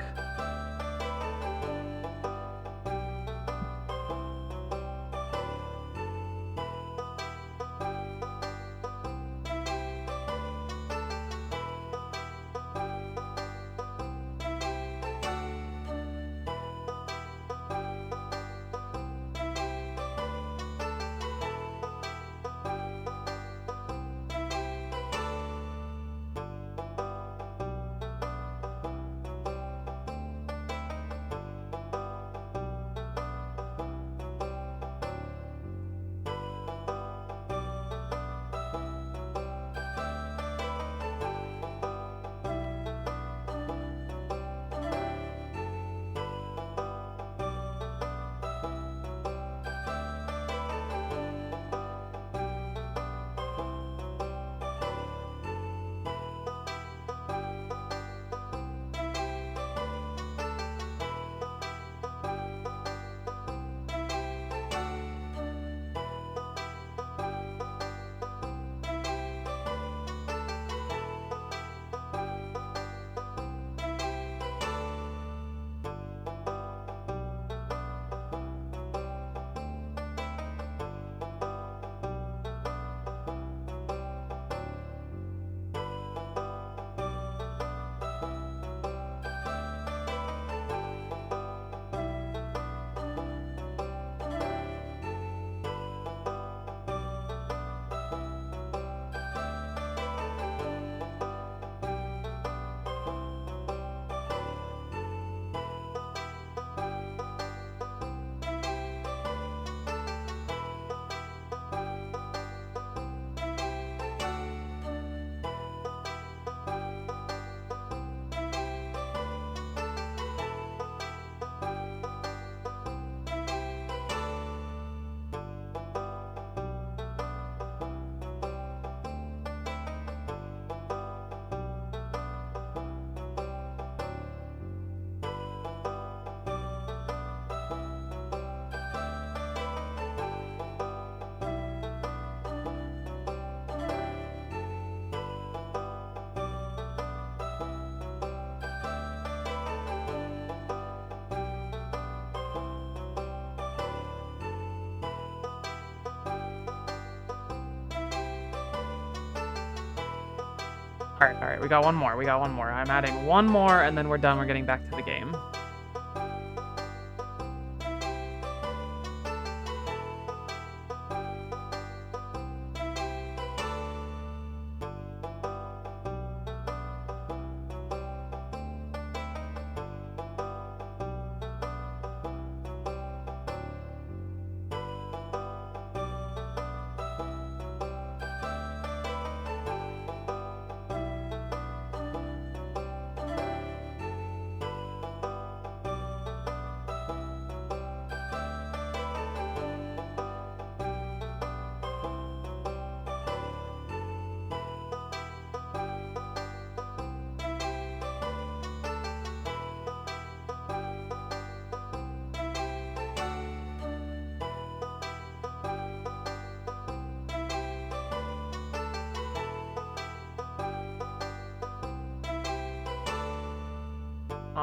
Speaker 1: All right, we got one more. We got one more. I'm adding one more, and then we're done. We're getting back to the game.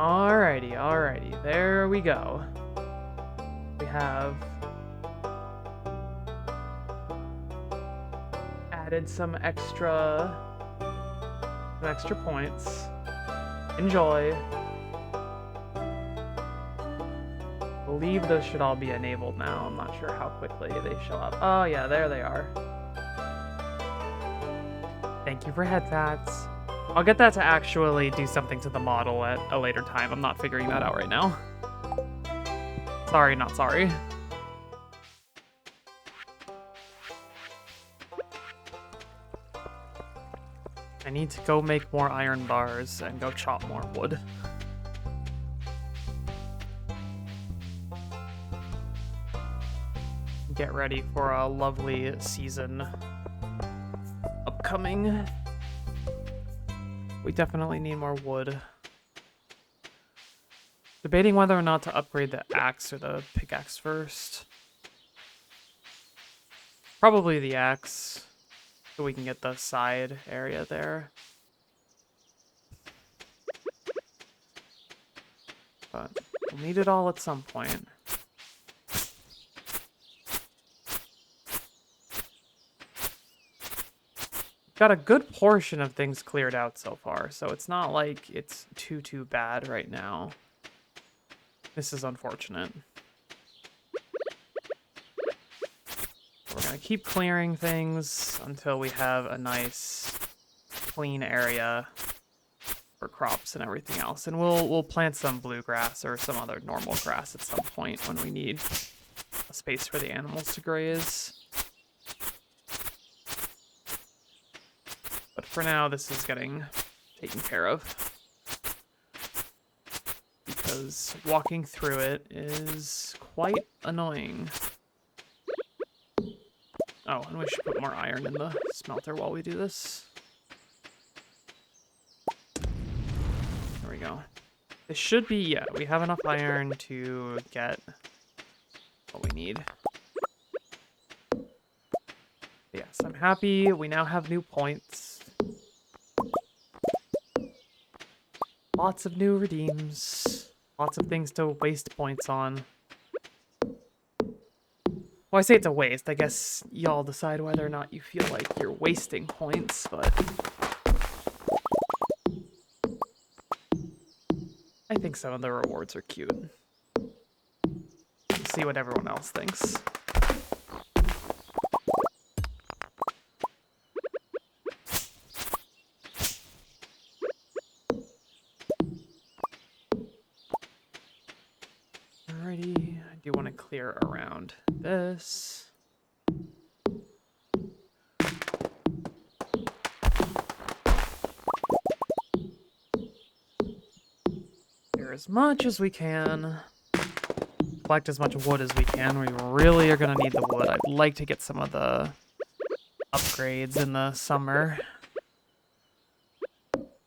Speaker 1: Alrighty, alrighty. There we go. We have added some extra points. Enjoy. I believe those should all be enabled now. I'm not sure how quickly they show up. Oh yeah, there they are. Thank you for head pats. I'll get that to actually do something to the model at a later time. I'm not figuring that out right now. Sorry, not sorry. I need to go make more iron bars and go chop more wood. Get ready for a lovely season upcoming. We definitely need more wood. Debating whether or not to upgrade the axe or the pickaxe first. Probably the axe, so we can get the side area there. But we'll need it all at some point. Got a good portion of things cleared out so far, so it's not like it's too bad right now. This is unfortunate. We're gonna keep clearing things until we have a nice clean area for crops and everything else. And we'll plant some bluegrass or some other normal grass at some point when we need a space for the animals to graze. But for now, this is getting taken care of. Because walking through it is quite annoying. Oh, and we should put more iron in the smelter while we do this. There we go. This should be, yeah, we have enough iron to get what we need. Yes, I'm happy. We now have new points. Lots of new redeems. Lots of things to waste points on. Well, I say it's a waste. I guess y'all decide whether or not you feel like you're wasting points, but I think some of the rewards are cute. We'll see what everyone else thinks. Alrighty, I do want to clear around this. Clear as much as we can. Collect as much wood as we can. We really are going to need the wood. I'd like to get some of the upgrades in the summer.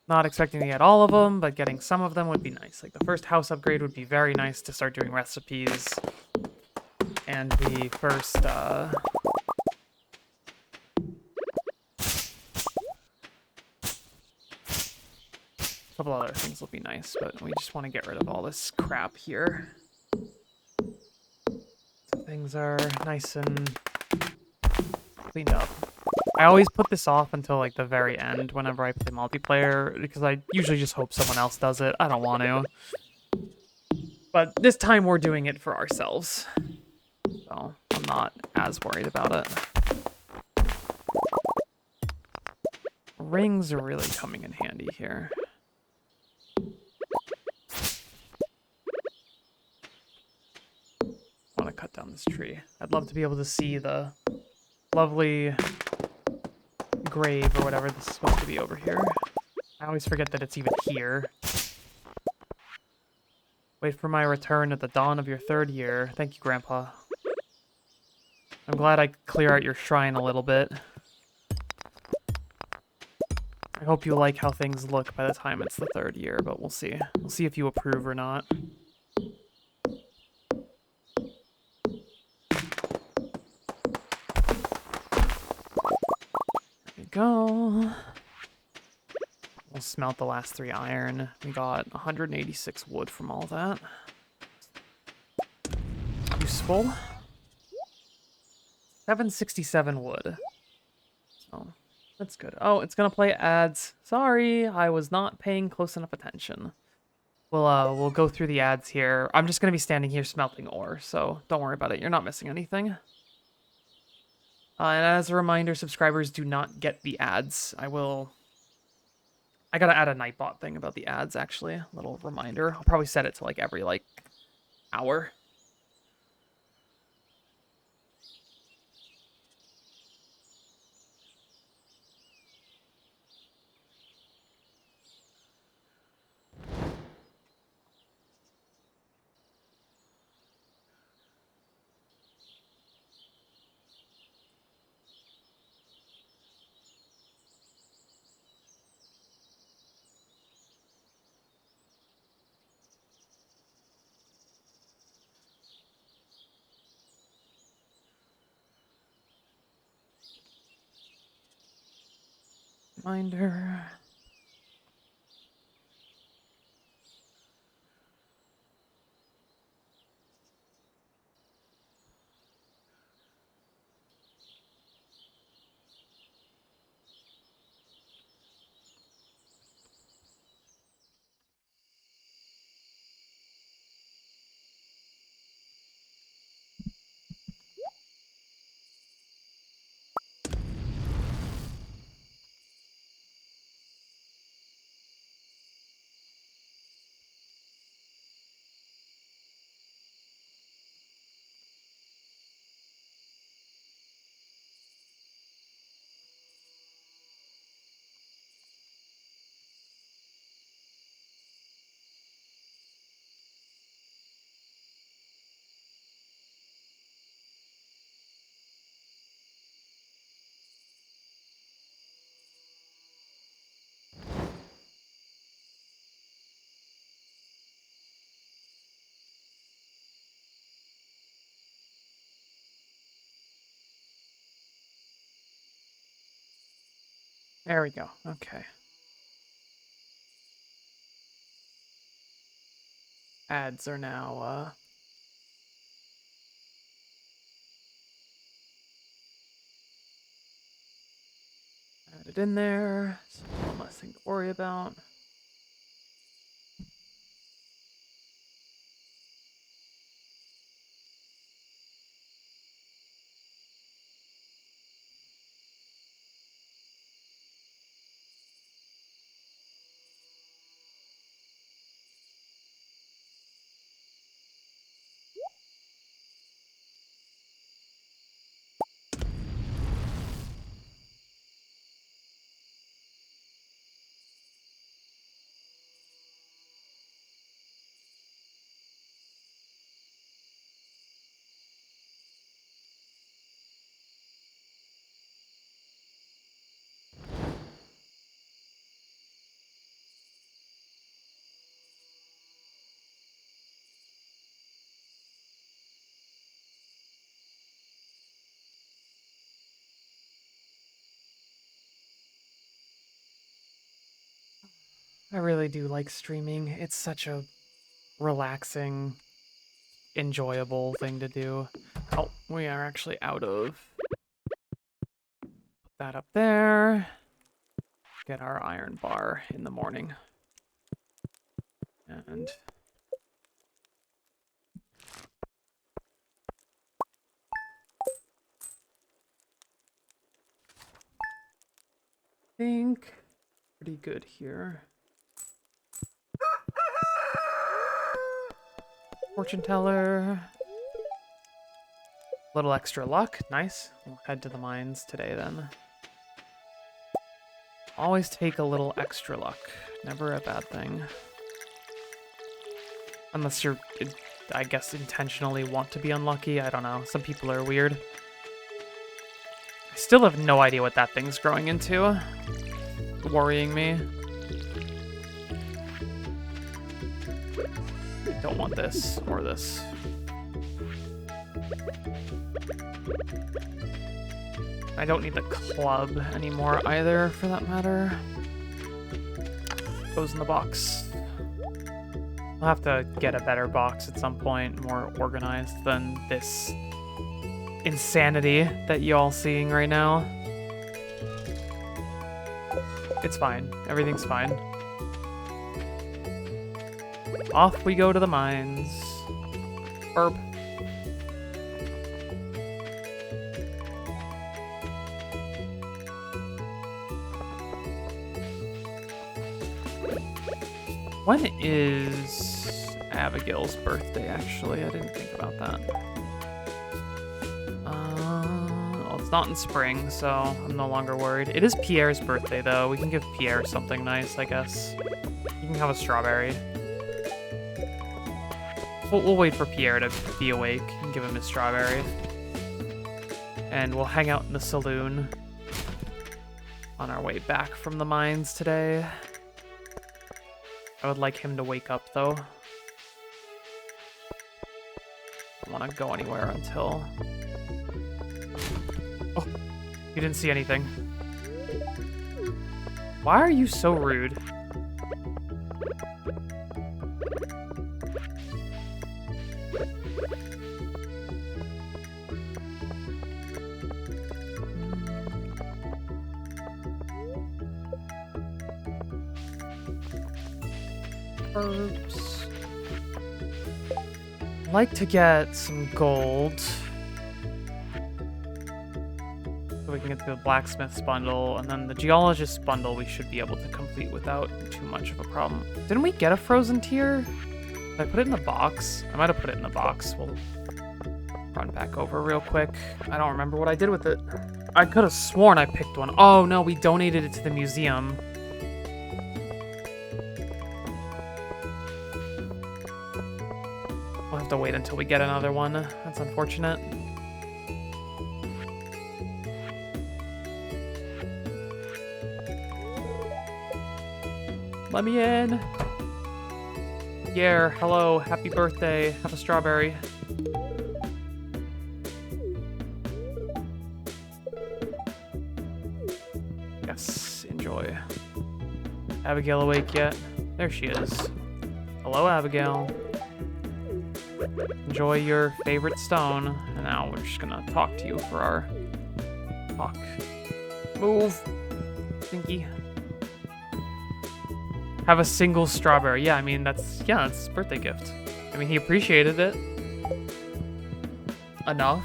Speaker 1: Not expecting to get all of them, but getting some of them would be nice. Like the first house upgrade would be very nice to start doing recipes. And the first, couple other things will be nice, but we just want to get rid of all this crap here. So things are nice and cleaned up. I always put this off until like the very end whenever I play multiplayer, because I usually just hope someone else does it. I don't want to. But this time we're doing it for ourselves. So I'm not as worried about it. Rings are really coming in handy here. I want to cut down this tree. I'd love to be able to see the lovely grave or whatever this is supposed to be over here. I always forget that it's even here. Wait for my return at the dawn of your 3rd year. Thank you, Grandpa. I'm glad I could clear out your shrine a little bit. I hope you like how things look by the time it's the 3rd year, but we'll see. We'll see if you approve or not. There we go. We'll smelt the last 3 iron. We got 186 wood from all that. Useful. 767 wood. So, that's good. Oh, it's gonna play ads. Sorry, I was not paying close enough attention. We'll go through the ads here. I'm just gonna be standing here smelting ore, so don't worry about it. You're not missing anything. And as a reminder, subscribers do not get the ads. I gotta add a Nightbot thing about the ads, actually. A little reminder. I'll probably set it to like every hour. Reminder. There we go. Okay. Ads are now added in there. So one less thing to worry about. I really do like streaming. It's such a relaxing, enjoyable thing to do. Oh, we are actually out of that up there. Get our iron bar in the morning. And I think pretty good here. Fortune teller. Little extra luck. Nice. We'll head to the mines today then. Always take a little extra luck. Never a bad thing. Unless you're, I guess, intentionally want to be unlucky. I don't know. Some people are weird. I still have no idea what that thing's growing into. Worrying me. I don't want this or this. I don't need the club anymore either, for that matter. goes in the box. I'll have to get a better box at some point, more organized than this insanity that y'all seeing right now. It's fine. Everything's fine. Off we go to the mines. Burp. When is Abigail's birthday, actually? I didn't think about that. Well, it's not in spring, so I'm no longer worried. It is Pierre's birthday, though. We can give Pierre something nice, I guess. You can have a strawberry. We'll wait for Pierre to be awake and give him his strawberry. And we'll hang out in the saloon on our way back from the mines today. I would like him to wake up, though. I don't want to go anywhere until... Oh, you didn't see anything. Why are you so rude? Herbs. I'd like to get some gold. So we can get the blacksmith's bundle, and then the geologist's bundle we should be able to complete without too much of a problem. Didn't we get a frozen tier? Did I put it in the box? I might have put it in the box. We'll run back over real quick. I don't remember what I did with it. I could have sworn I picked one. Oh no, we donated it to the museum. We'll have to wait until we get another one. That's unfortunate. Let me in. Yeah, hello, happy birthday. Have a strawberry. Yes, enjoy. Abigail awake yet? There she is. Hello, Abigail. Enjoy your favorite stone. And now we're just gonna talk to you for our talk. Move, Stinky. Have a single strawberry. Yeah, I mean, that's a birthday gift. I mean, he appreciated it. Enough.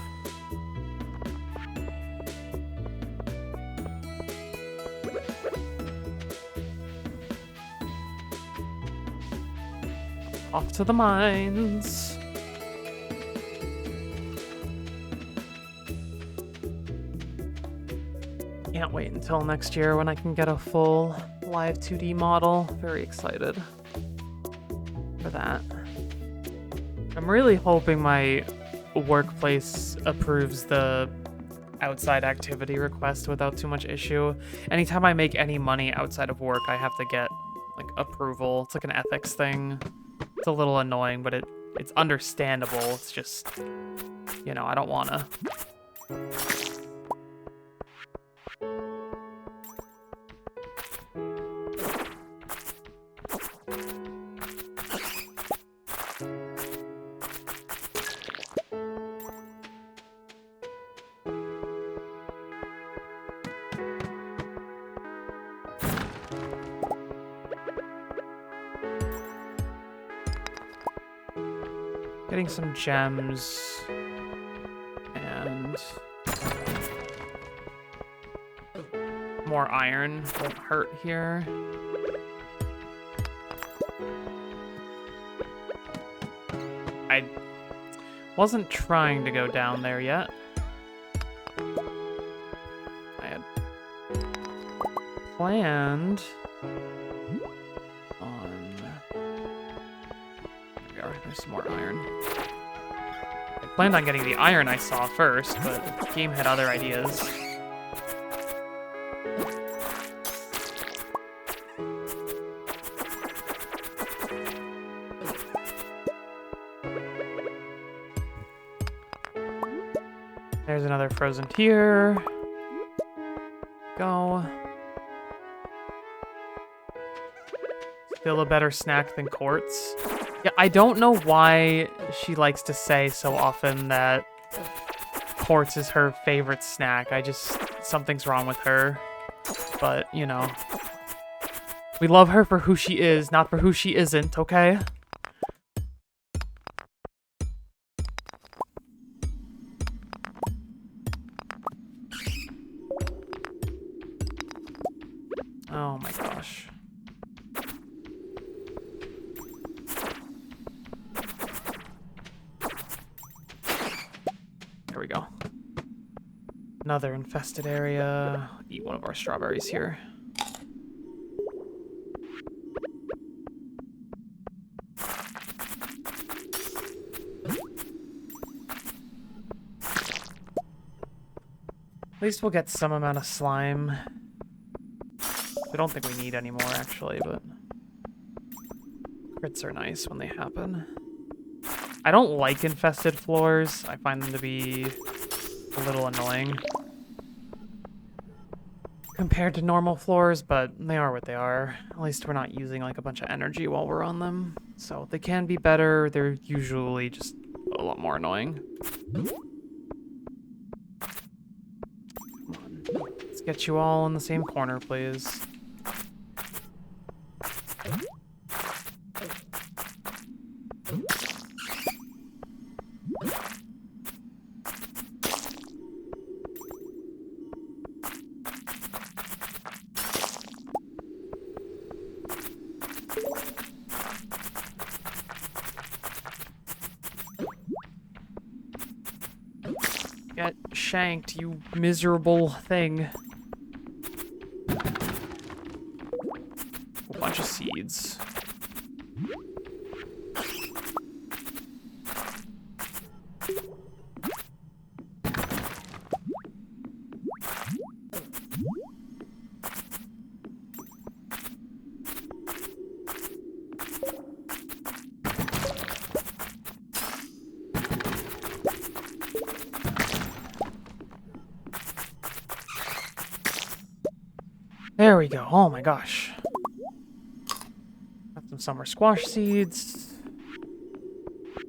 Speaker 1: Off to the mines. Can't wait until next year when I can get a full live 2D model. Very excited for that. I'm really hoping my workplace approves the outside activity request without too much issue. Anytime I make any money outside of work, I have to get like approval. It's like an ethics thing. It's a little annoying, but it's understandable. It's just, you know, I don't wanna. Getting some gems and more iron won't hurt here. I wasn't trying to go down there yet. I had planned on... There we are, there's some more iron. I planned on getting the iron I saw first, but the game had other ideas. There's another frozen tier. Go. Still a better snack than quartz. Yeah, I don't know why she likes to say so often that quartz is her favorite snack. Something's wrong with her. But, you know. We love her for who she is, not for who she isn't, okay? Oh my gosh. There we go. Another infested area. Eat one of our strawberries here. At least we'll get some amount of slime. I don't think we need any more, actually, but crits are nice when they happen. I don't like infested floors. I find them to be a little annoying compared to normal floors, but they are what they are. At least we're not using like a bunch of energy while we're on them. So they can be better. They're usually just a lot more annoying. Come on. Let's get you all in the same corner, please. Get shanked, you miserable thing. A bunch of seeds. There we go. Oh my gosh. Got some summer squash seeds.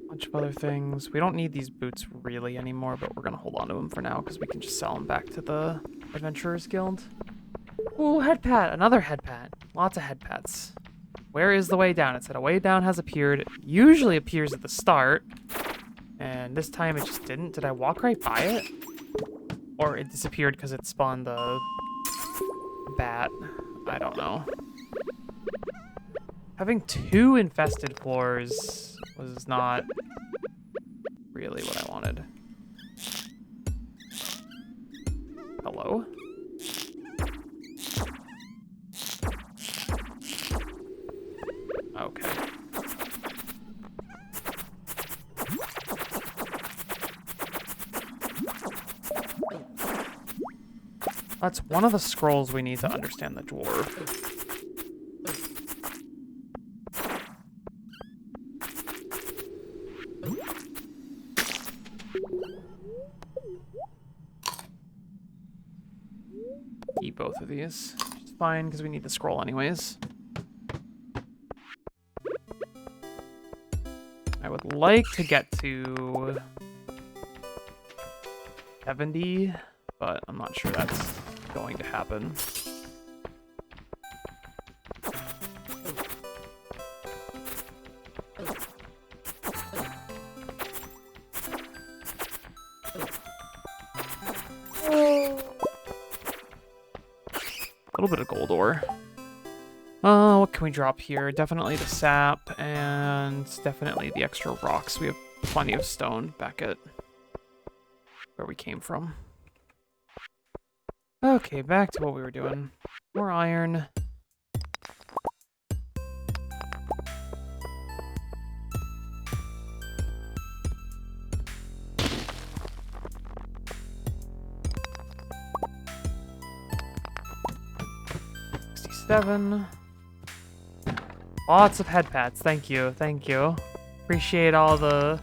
Speaker 1: Bunch of other things. We don't need these boots really anymore, but we're gonna hold on to them for now because we can just sell them back to the Adventurers Guild. Ooh, head pat. Another head pat. Lots of head pats. Where is the way down? It said a way down has appeared. It usually appears at the start. And this time it just didn't. Did I walk right by it? Or it disappeared because it spawned the bat. I don't know. Having 2 infested floors was not really what I wanted. Hello? Okay. That's one of the scrolls we need to understand the dwarf. Eat both of these. It's fine, because we need the scroll anyways. I would like to get to 70, but I'm not sure that's going to happen. A little bit of gold ore. What can we drop here? Definitely the sap, and definitely the extra rocks. We have plenty of stone back at where we came from. Okay, back to what we were doing. More iron. $67. Lots of head pats. Thank you. Thank you. Appreciate all the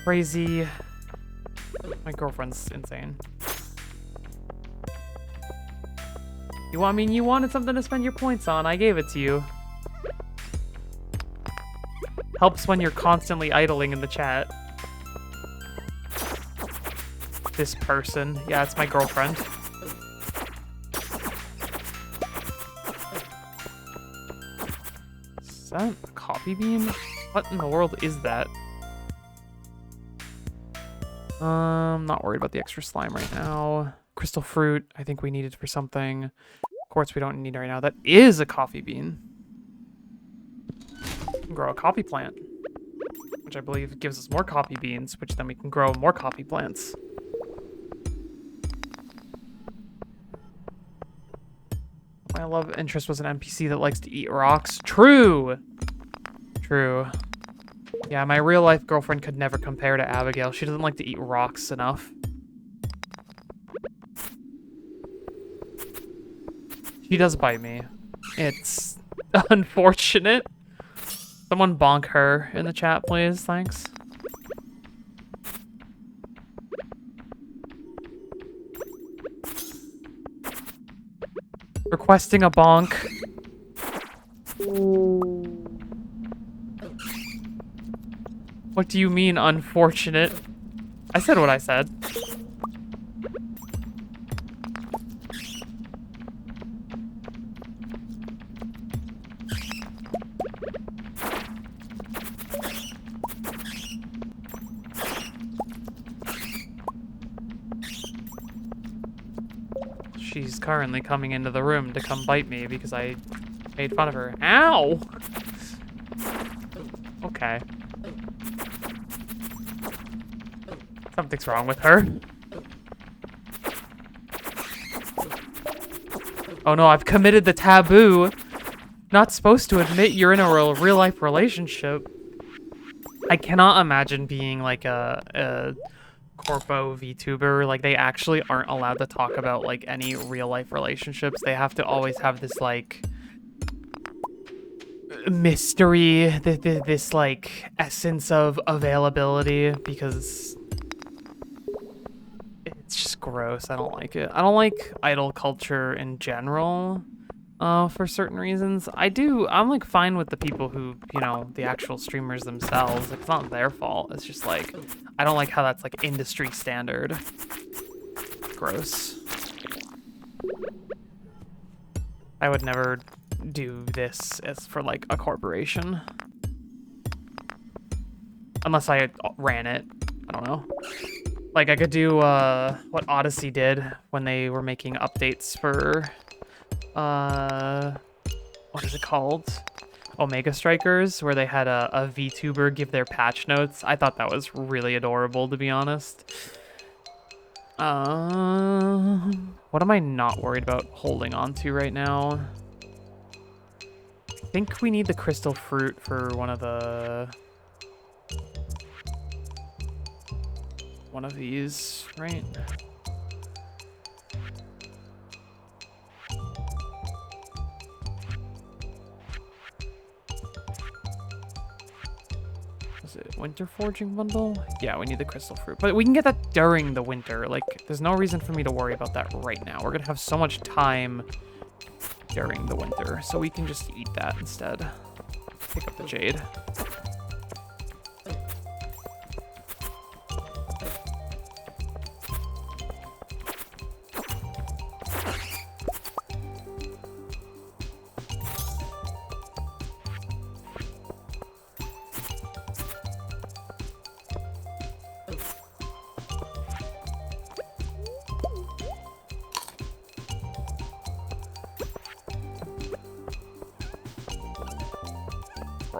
Speaker 1: crazy... My girlfriend's insane. I mean, you wanted something to spend your points on. I gave it to you. Helps when you're constantly idling in the chat. This person. Yeah, it's my girlfriend. Is that a coffee bean? What in the world is that? Not worried about the extra slime right now. Crystal fruit, I think we need it for something. Quartz we don't need right now. That is a coffee bean. We can grow a coffee plant, which I believe gives us more coffee beans, which then we can grow more coffee plants. My love interest was an NPC that likes to eat rocks. True! True. Yeah, my real-life girlfriend could never compare to Abigail. She doesn't like to eat rocks enough. She does bite me. It's unfortunate. Someone bonk her in the chat, please. Thanks. Requesting a bonk. What do you mean, unfortunate? I said what I said. She's currently coming into the room to come bite me because I made fun of her. Ow! Okay. Something's wrong with her. Oh no, I've committed the taboo. Not supposed to admit you're in a real life relationship. I cannot imagine being like a corpo VTuber. Like, they actually aren't allowed to talk about like any real life relationships. They have to always have this like mystery, this like essence of availability, because it's just gross. I don't like it. I don't like idol culture in general, for certain reasons. I'm like fine with the people who, you know, the actual streamers themselves. Like, it's not their fault. It's just like, I don't like how that's like industry standard. Gross. I would never do this as for like a corporation. Unless I ran it. I don't know. Like, I could do what Odyssey did when they were making updates for what is it called? Omega Strikers, where they had a VTuber give their patch notes. I thought that was really adorable, to be honest. What am I not worried about holding on to right now? I think we need the crystal fruit for one of these, right? Is it winter forging bundle? Yeah, we need the crystal fruit, but we can get that during the winter. Like, there's no reason for me to worry about that right now. We're gonna have so much time during the winter, so we can just eat that instead. Pick up the jade.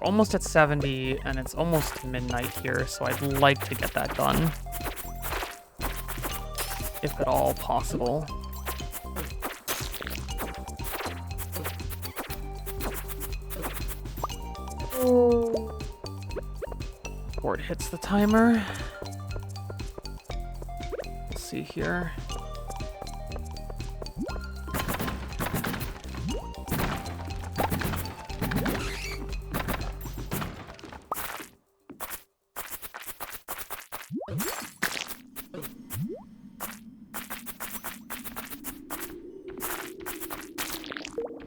Speaker 1: Almost at 70, and it's almost midnight here, so I'd like to get that done. If at all possible. Before it hits the timer. We'll see here.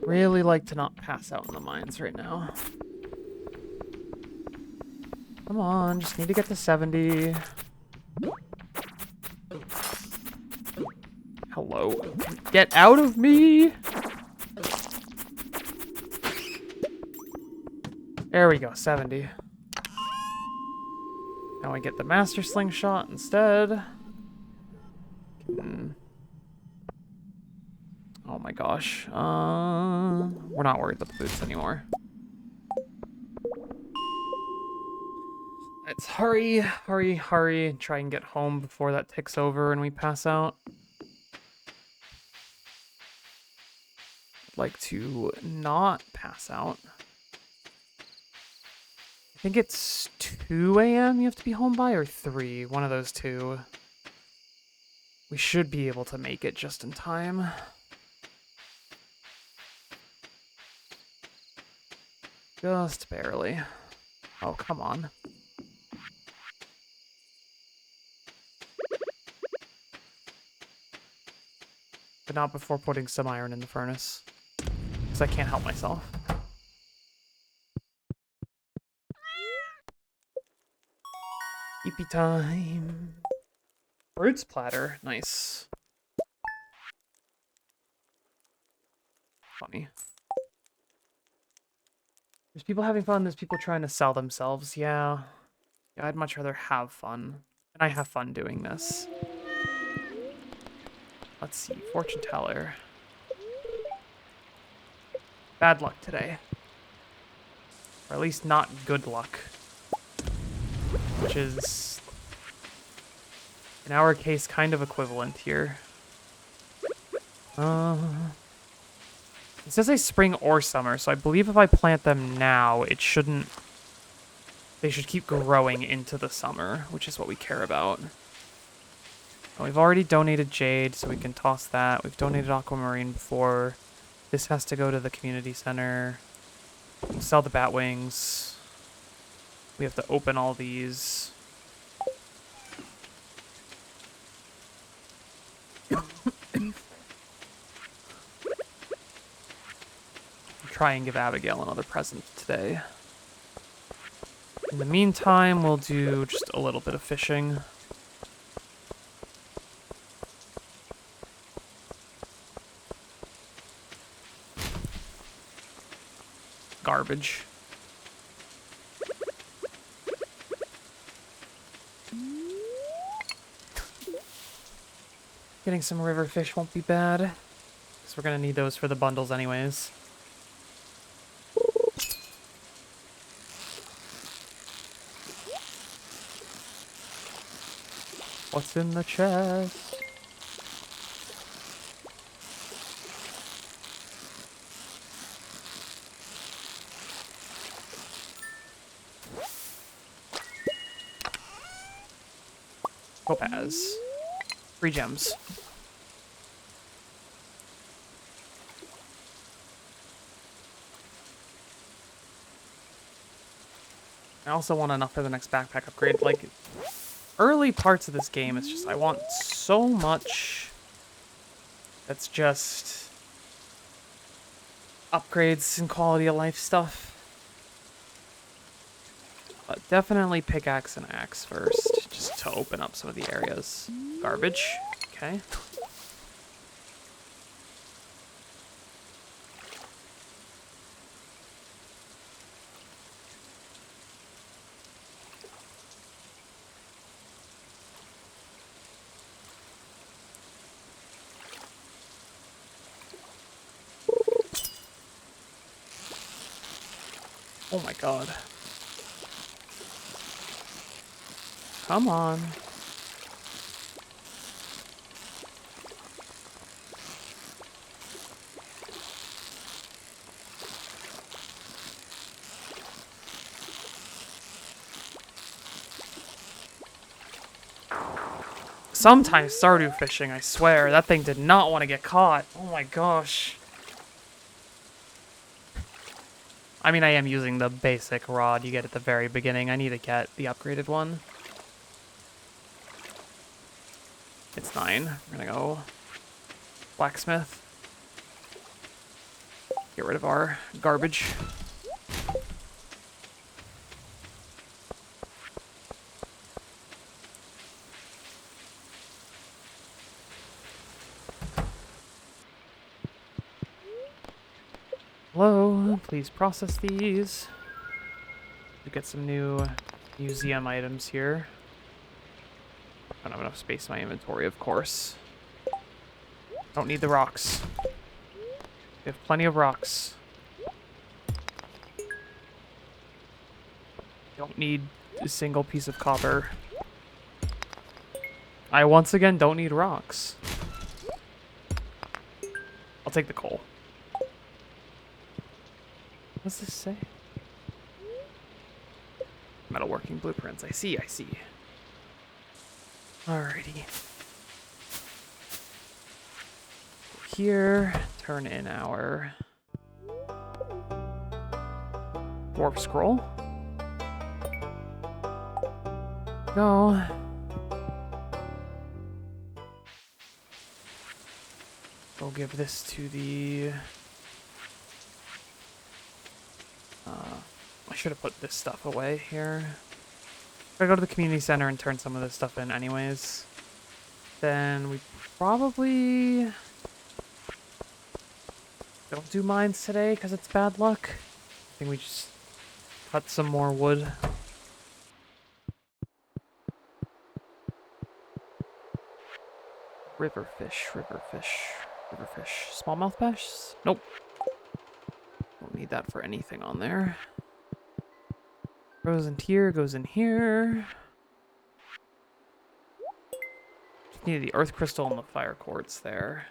Speaker 1: Really like to not pass out in the mines right now. Come on, just need to get to 70. Hello. Get out of me! There we go, 70. Now I get the master slingshot instead. Oh my gosh. We're not worried about the boots anymore. Let's hurry, hurry, hurry, and try and get home before that ticks over and we pass out. I'd like to not pass out. I think it's 2 a.m. you have to be home by, or 3, one of those two. We should be able to make it just in time. Just barely. Oh, come on. But not before putting some iron in the furnace. Because I can't help myself. Eepy time. Fruits platter. Nice. Funny. There's people having fun, there's people trying to sell themselves. Yeah. Yeah, I'd much rather have fun. And I have fun doing this. Let's see. Fortune teller. Bad luck today. Or at least not good luck. Which is, in our case, kind of equivalent here. It says a spring or summer, so I believe if I plant them now, it shouldn't... They should keep growing into the summer, which is what we care about. Oh, we've already donated jade, so we can toss that. We've donated aquamarine before. This has to go to the community center. We'll sell the bat wings. We have to open all these. Try and give Abigail another present today. In the meantime, we'll do just a little bit of fishing. Garbage. Getting some river fish won't be bad, because we're going to need those for the bundles anyways. What's in the chest? Topaz. 3 gems. I also want enough for the next backpack upgrade. Like, early parts of this game, it's just, I want so much that's just upgrades and quality of life stuff. But definitely pickaxe and axe first, just to open up some of the areas. Garbage. Okay. Oh my god. Come on. Sometimes Stardew fishing, I swear. That thing did not want to get caught. Oh my gosh. I mean, I am using the basic rod you get at the very beginning. I need to get the upgraded one. It's 9. We're gonna go blacksmith. Get rid of our garbage. Hello, please process these. To get some new museum items here. I don't have enough space in my inventory, of course. Don't need the rocks. We have plenty of rocks. Don't need a single piece of copper. I once again don't need rocks. I'll take the coal. What's this say? Metalworking blueprints. I see, I see. Alrighty. Here, turn in our warp scroll. Go. We'll give this to the... I should have put this stuff away here. Gotta go to the community center and turn some of this stuff in anyways. Then we probably don't do mines today because it's bad luck. I think we just cut some more wood. Riverfish, riverfish, riverfish. Smallmouth bass? Nope. Don't need that for anything on there. Goes in here, goes in here. Just need the earth crystal and the fire quartz there.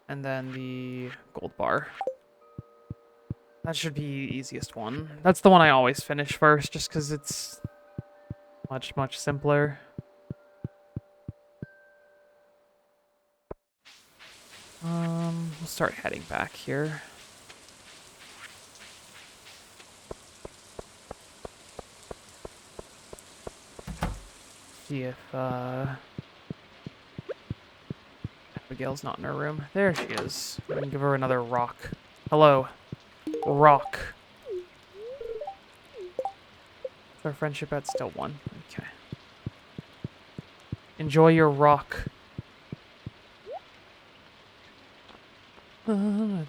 Speaker 1: And then the gold bar. That should be the easiest one. That's the one I always finish first, just because it's much, much simpler. We'll start heading back here. See if, Abigail's not in her room. There she is. We can give her another rock. Hello. Rock. Is our friendship at still 1? Okay. Enjoy your rock. We'll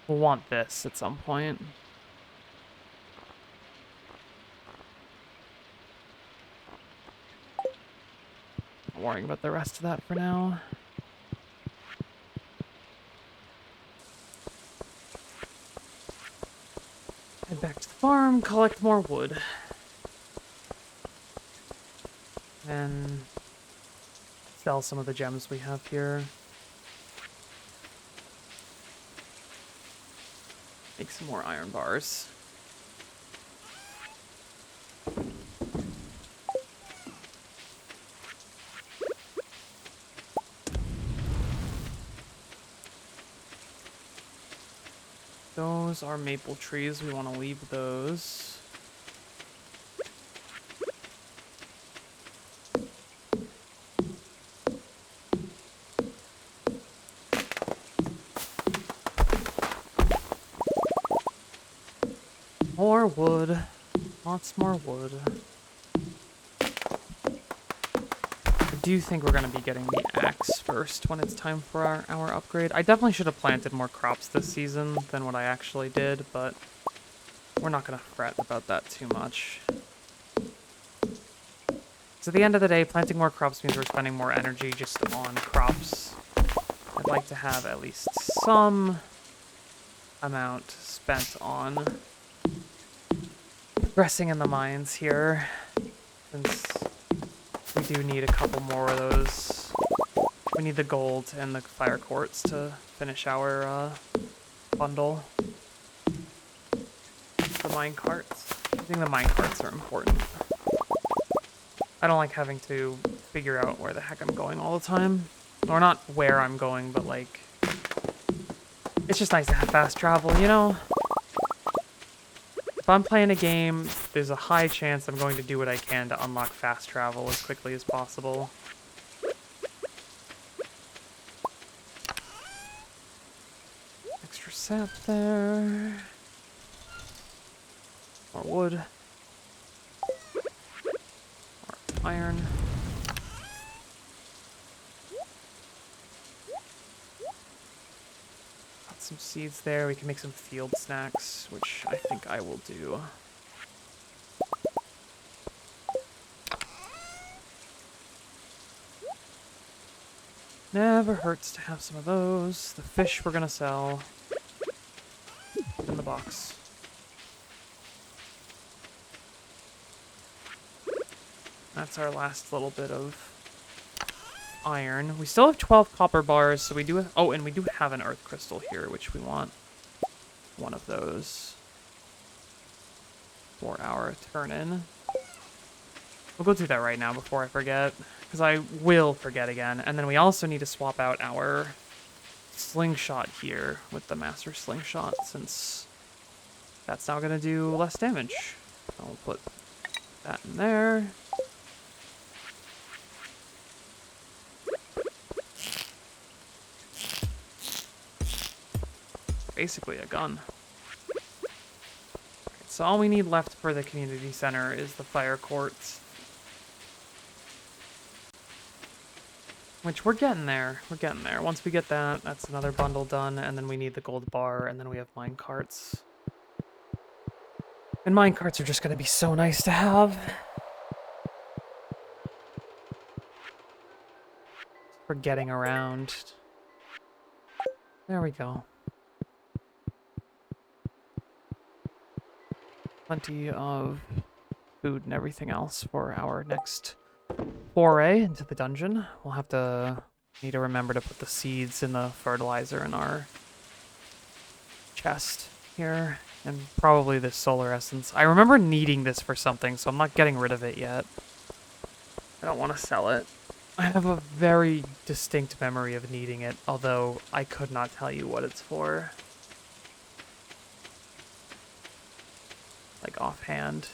Speaker 1: want this at some point. Not worrying about the rest of that for now. Head back to the farm, collect more wood. And sell some of the gems we have here. Make some more iron bars. Those are maple trees. We want to leave those. More wood. Lots more wood. I do think we're going to be getting the axe first when it's time for our upgrade. I definitely should have planted more crops this season than what I actually did, but we're not going to fret about that too much. So at the end of the day, planting more crops means we're spending more energy just on crops. I'd like to have at least some amount spent on progressing in the mines here, since we do need a couple more of those. We need the gold and the fire quartz to finish our bundle. The mine carts. I think the mine carts are important. I don't like having to figure out where the heck I'm going all the time. Or not where I'm going, but like... It's just nice to have fast travel, you know? If I'm playing a game, there's a high chance I'm going to do what I can to unlock fast travel as quickly as possible. sap there. More wood. More iron. Got some seeds there. We can make some field snacks, which I think I will do. Never hurts to have some of those. The fish we're gonna sell. In the box. That's our last little bit of iron. We still have 12 copper bars, so we do have, oh, and we do have an earth crystal here, which we want one of those for our turn-in. We'll go do that right now before I forget, because I will forget again. And then we also need to swap out our slingshot here with the master slingshot, since that's now going to do less damage. So we'll put that in there. Basically a gun. So all we need left for the community center is the fire quartz. Which we're getting there. We're getting there. Once we get that, that's another bundle done, and then we need the gold bar, and then we have mine carts. And mine carts are just going to be so nice to have. For getting around. There we go. Plenty of food and everything else for our next foray into the dungeon. We'll have to need to remember to put the seeds in the fertilizer in our chest here, and probably this solar essence. I remember needing this for something, so I'm not getting rid of it yet. I don't want to sell it. I have a very distinct memory of needing it, although I could not tell you what it's for. Like offhand.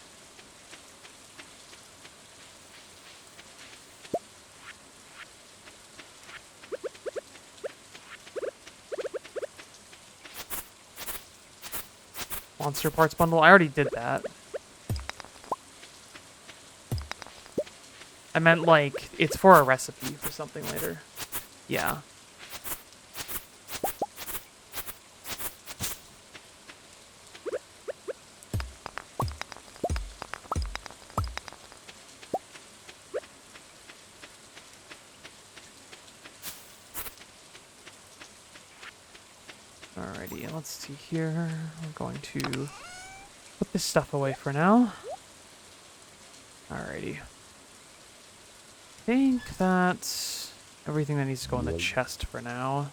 Speaker 1: Monster parts bundle. I already did that. I meant like it's for a recipe for something later. Yeah. Alrighty, let's see here. We're going to put this stuff away for now. Alrighty. I think that's everything that needs to go in the chest for now.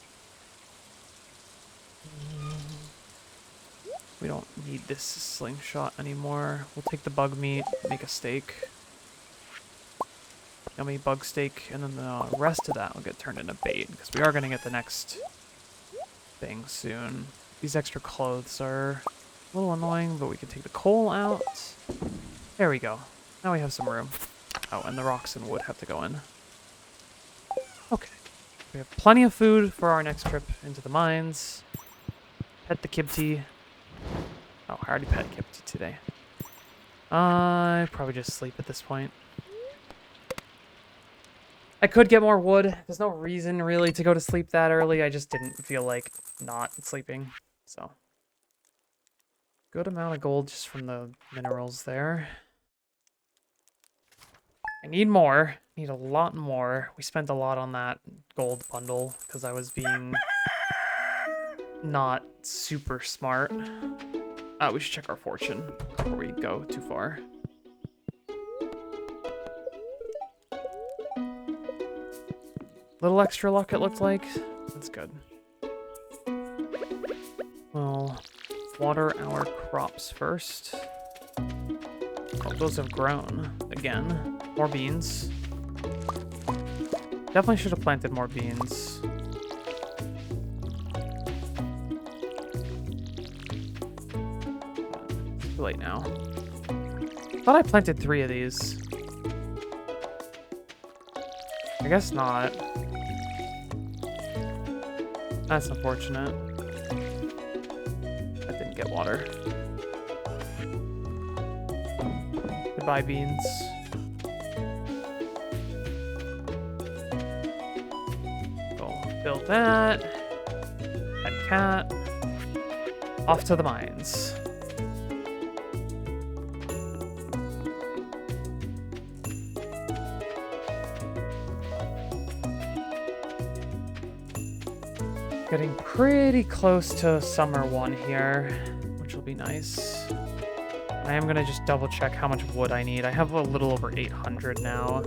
Speaker 1: We don't need this slingshot anymore. We'll take the bug meat, make a steak. Yummy bug steak, and then the rest of that will get turned into bait, because we are going to get the next thing soon. These extra clothes are a little annoying, but we can take the coal out. There we go. Now we have some room. Oh, and the rocks and wood have to go in. Okay. We have plenty of food for our next trip into the mines. Pet the Kibti. Oh, I already pet Kibti today. I probably just sleep at this point. I could get more wood. There's no reason really to go to sleep that early. I just didn't feel like not sleeping. So, good amount of gold just from the minerals there. I need more. Need a lot more. We spent a lot on that gold bundle because I was being not super smart. We should check our fortune before we go too far. Little extra luck it looked like. That's good. We'll water our crops first. Oh, those have grown again. More beans. Definitely should have planted more beans. Too late now. Thought I planted 3 of these. I guess not. That's unfortunate. water. Goodbye, beans. Go build that. Pet cat. Off to the mines. Getting pretty close to summer 1 here, which will be nice. I am gonna just double check how much wood I need. I have a little over 800 now.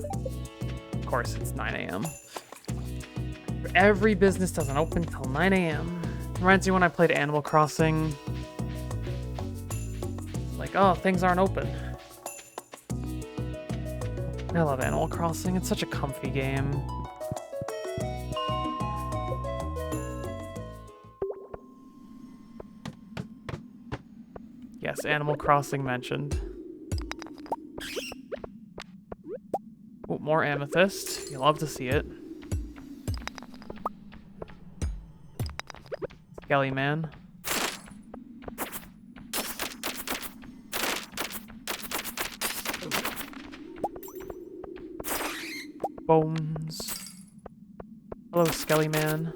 Speaker 1: Of course, it's 9 a.m. Every business doesn't open till 9 a.m. Reminds me when I played Animal Crossing. Like, oh, things aren't open. I love Animal Crossing. It's such a comfy game. Yes, Animal Crossing mentioned. Oh, more amethyst. You love to see it. Skelly man. Bones. Hello, Skelly man.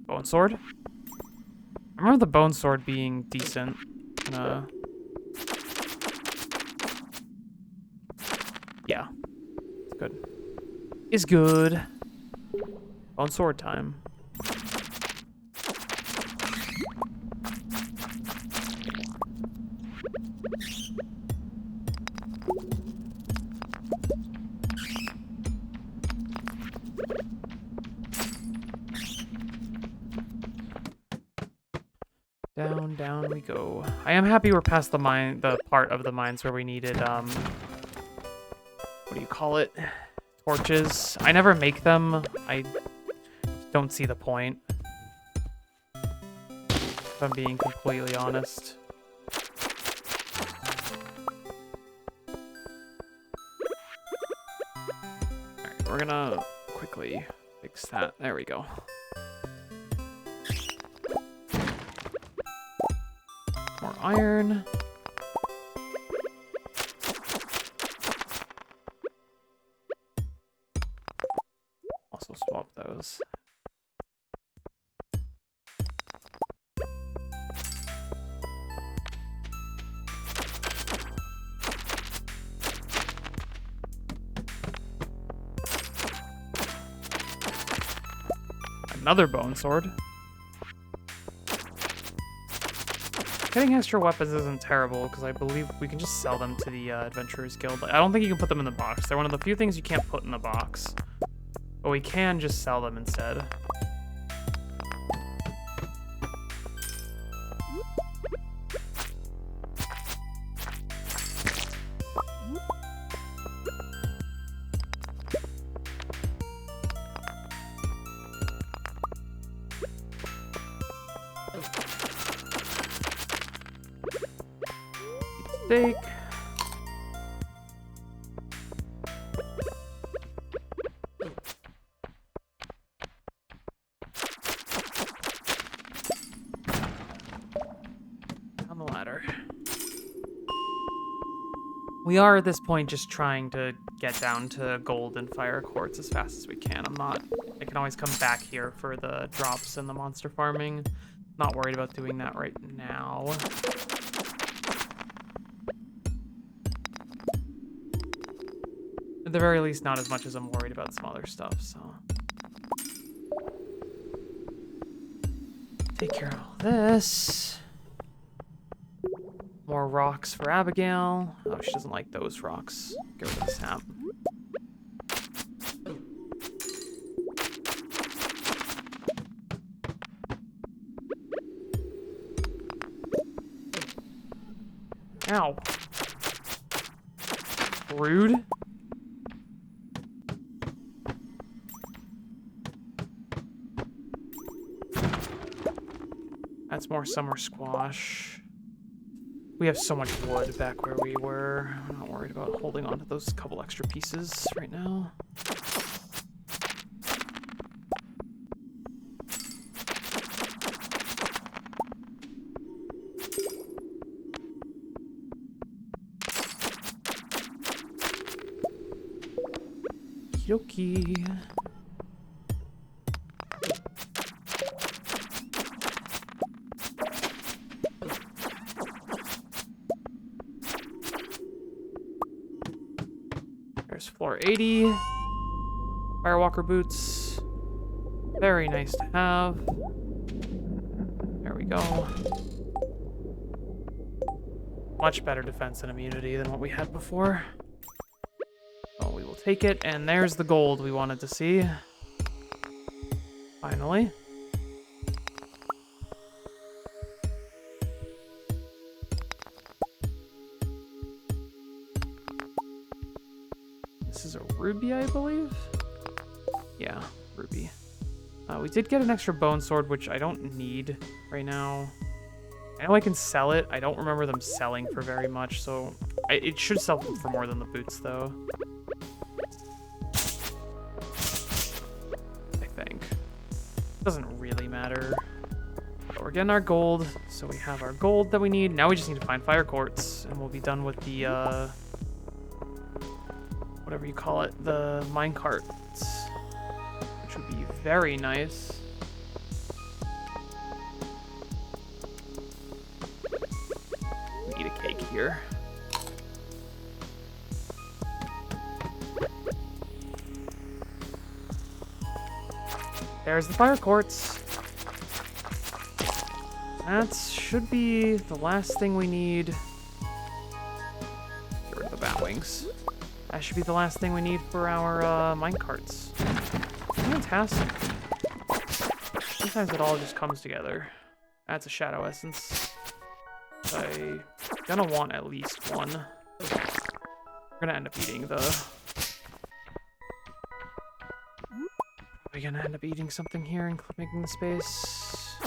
Speaker 1: Bone sword? I remember the bone sword being decent. Yeah. It's good. Is good. Bone sword time. Down we go. I am happy we're past the part of the mines where we needed, what do you call it? Torches. I never make them. I don't see the point. If I'm being completely honest. Alright, we're gonna quickly fix that. There we go. Iron. Also swap those. Another bone sword. Getting extra weapons isn't terrible, because I believe we can just sell them to the Adventurers Guild. I don't think you can put them in the box. They're one of the few things you can't put in the box. But we can just sell them instead. Steak. On the ladder. We are at this point just trying to get down to gold and fire quartz as fast as we can. I can always come back here for the drops and the monster farming. Not worried about doing that right now. At the very least, not as much as I'm worried about some other stuff, so. Take care of all this. More rocks for Abigail. Oh, she doesn't like those rocks. Get rid of the sap. Ow. Rude. That's more summer squash. We have so much wood back where we were. I'm not worried about holding on to those couple extra pieces right now. Okie dokie. There's floor 80. Firewalker boots. Very nice to have. There we go. Much better defense and immunity than what we had before. So we will take it, and there's the gold we wanted to see. Finally. This is a ruby, I believe? Yeah, ruby. We did get an extra bone sword, which I don't need right now. I know I can sell it. I don't remember them selling for very much, so it should sell for more than the boots, though. I think. Doesn't really matter. But we're getting our gold, so we have our gold that we need. Now we just need to find fire quartz, and we'll be done with the, whatever you call it, the minecarts, which would be very nice. Eat a cake here. There's the fire quartz. That should be the last thing we need. Get rid of the bat wings. That should be the last thing we need for our minecarts. Fantastic. Sometimes it all just comes together. That's a shadow essence. I'm gonna want at least one. We're gonna end up eating the... We're gonna end up eating something here and making the space.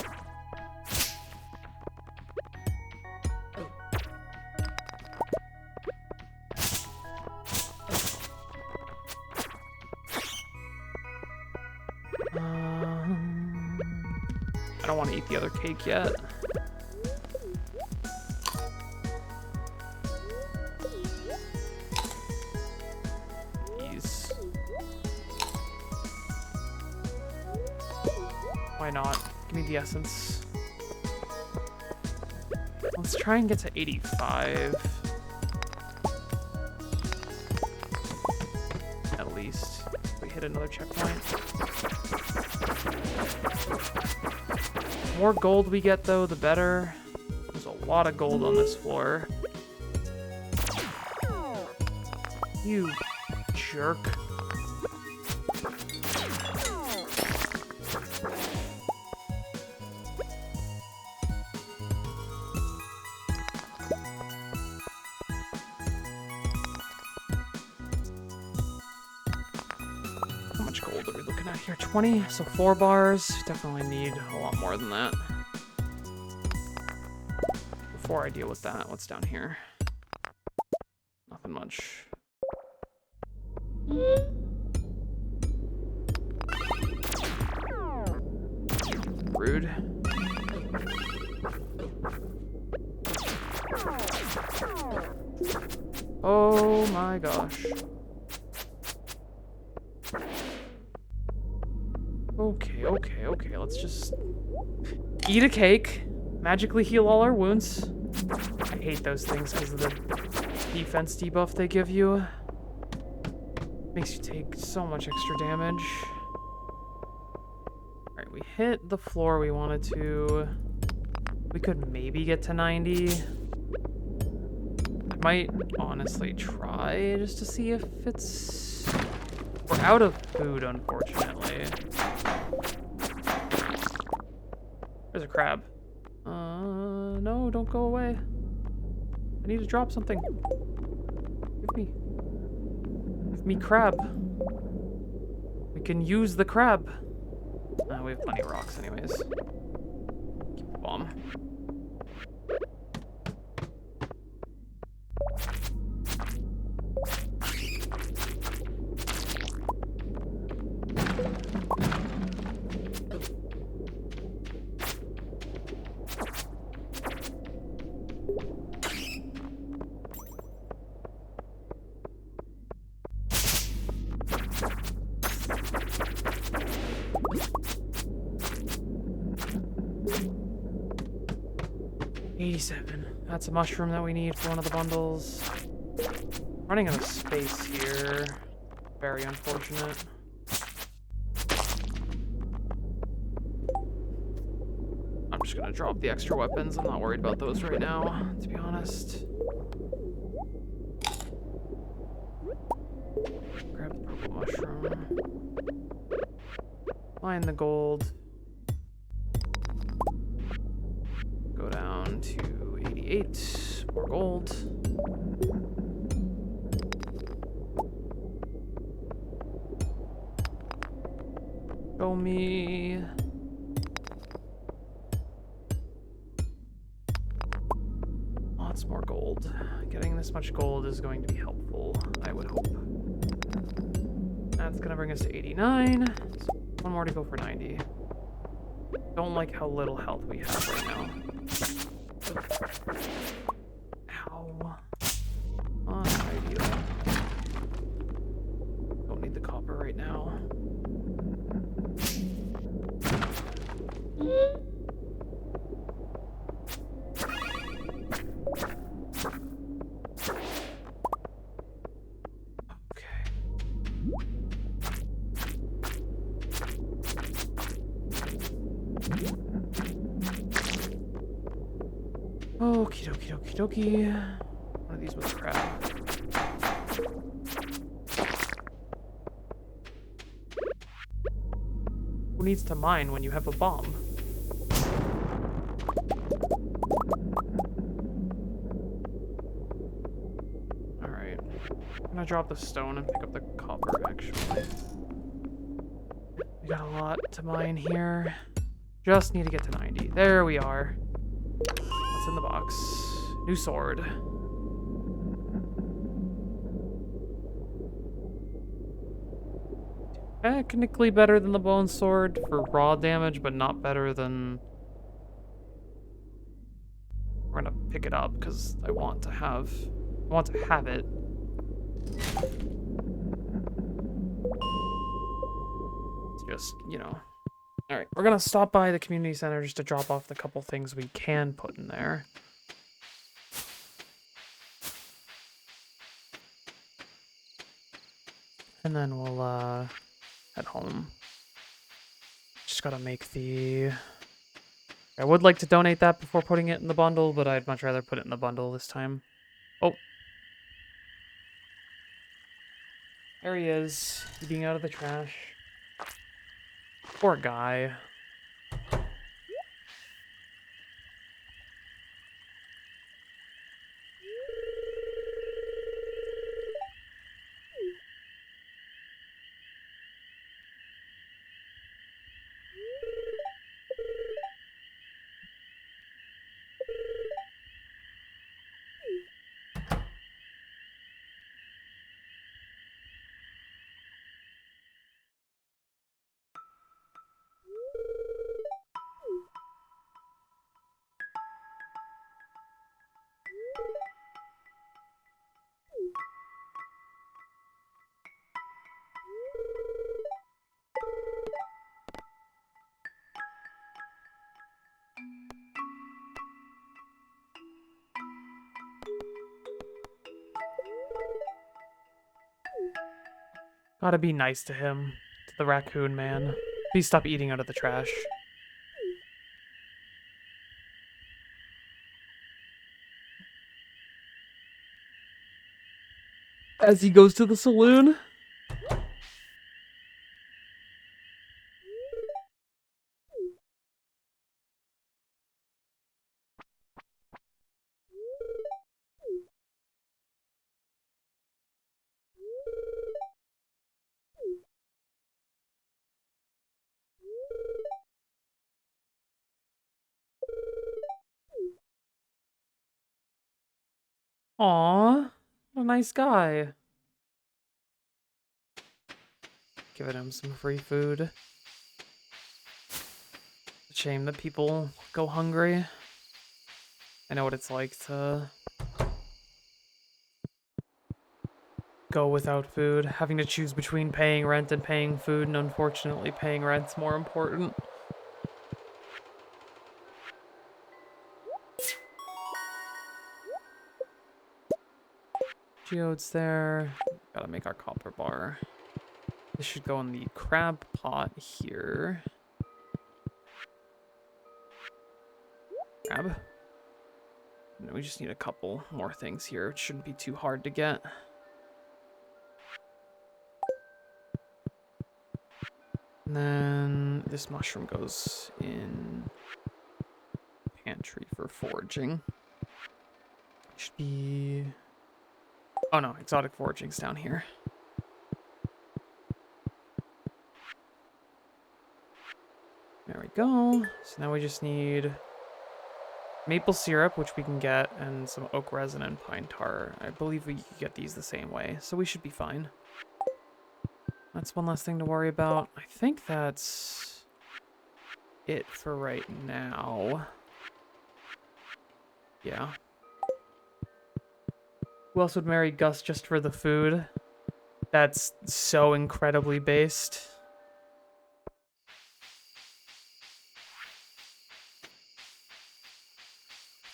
Speaker 1: I don't want to eat the other cake yet. These. Why not? Give me the essence. Let's try and get to 85. At least. We hit another checkpoint. The more gold we get, though, the better. There's a lot of gold on this floor. You jerk. How much gold are we looking at here? 20? So 4 bars. Definitely need a lot more than that. Before I deal with that, what's down here? Nothing much. Rude. Oh my gosh. Okay. Let's just eat a cake. Magically heal all our wounds. I hate those things because of the defense debuff they give you. Makes you take so much extra damage. Alright, we hit the floor we wanted to. We could maybe get to 90. I might honestly try just to see if it's... We're out of food, unfortunately. There's a crab. No, don't go away. I need to drop something. Give me crab. We can use the crab. We have plenty of rocks anyways. Keep the bomb. 87. That's a mushroom that we need for one of the bundles. Running out of space here. Very unfortunate. I'm just gonna drop the extra weapons. I'm not worried about those right now, to be honest. Grab the purple mushroom. Mine the gold. Go down to 88. More gold. Show me. Lots more gold. Getting this much gold is going to be helpful, I would hope. That's gonna bring us to 89. So one more to go for 90. Don't like how little health we have right now. Ow. Ideal. Don't need the copper right now. Okie dokie dokie dokie. One of these was crap. Who needs to mine when you have a bomb? Alright. I'm gonna drop the stone and pick up the copper, actually. We got a lot to mine here. Just need to get to 90. There we are. What's in the box? New sword. Technically better than the bone sword for raw damage, but not better than... We're gonna pick it up because I want to have it. It's just, you know. Alright, we're gonna stop by the community center just to drop off the couple things we can put in there. And then we'll, head home. Just gotta make the... I would like to donate that before putting it in the bundle, but I'd much rather put it in the bundle this time. Oh. There he is, eating out of the trash. Poor guy. Gotta be nice to him, to the raccoon man. Please stop eating out of the trash. As he goes to the saloon. Aww, what a nice guy. Giving him some free food. It's a shame that people go hungry. I know what it's like to go without food, having to choose between paying rent and paying food, and unfortunately paying rent's more important. Geodes there. Gotta make our copper bar. This should go in the crab pot here. Crab. And we just need a couple more things here. It shouldn't be too hard to get. And then this mushroom goes in pantry for foraging. Should be... Oh no, exotic foraging's down here. There we go. So now we just need maple syrup, which we can get, and some oak resin and pine tar. I believe we can get these the same way, so we should be fine. That's one less thing to worry about. I think that's it for right now. Yeah. Who else would marry Gus just for the food? That's so incredibly based.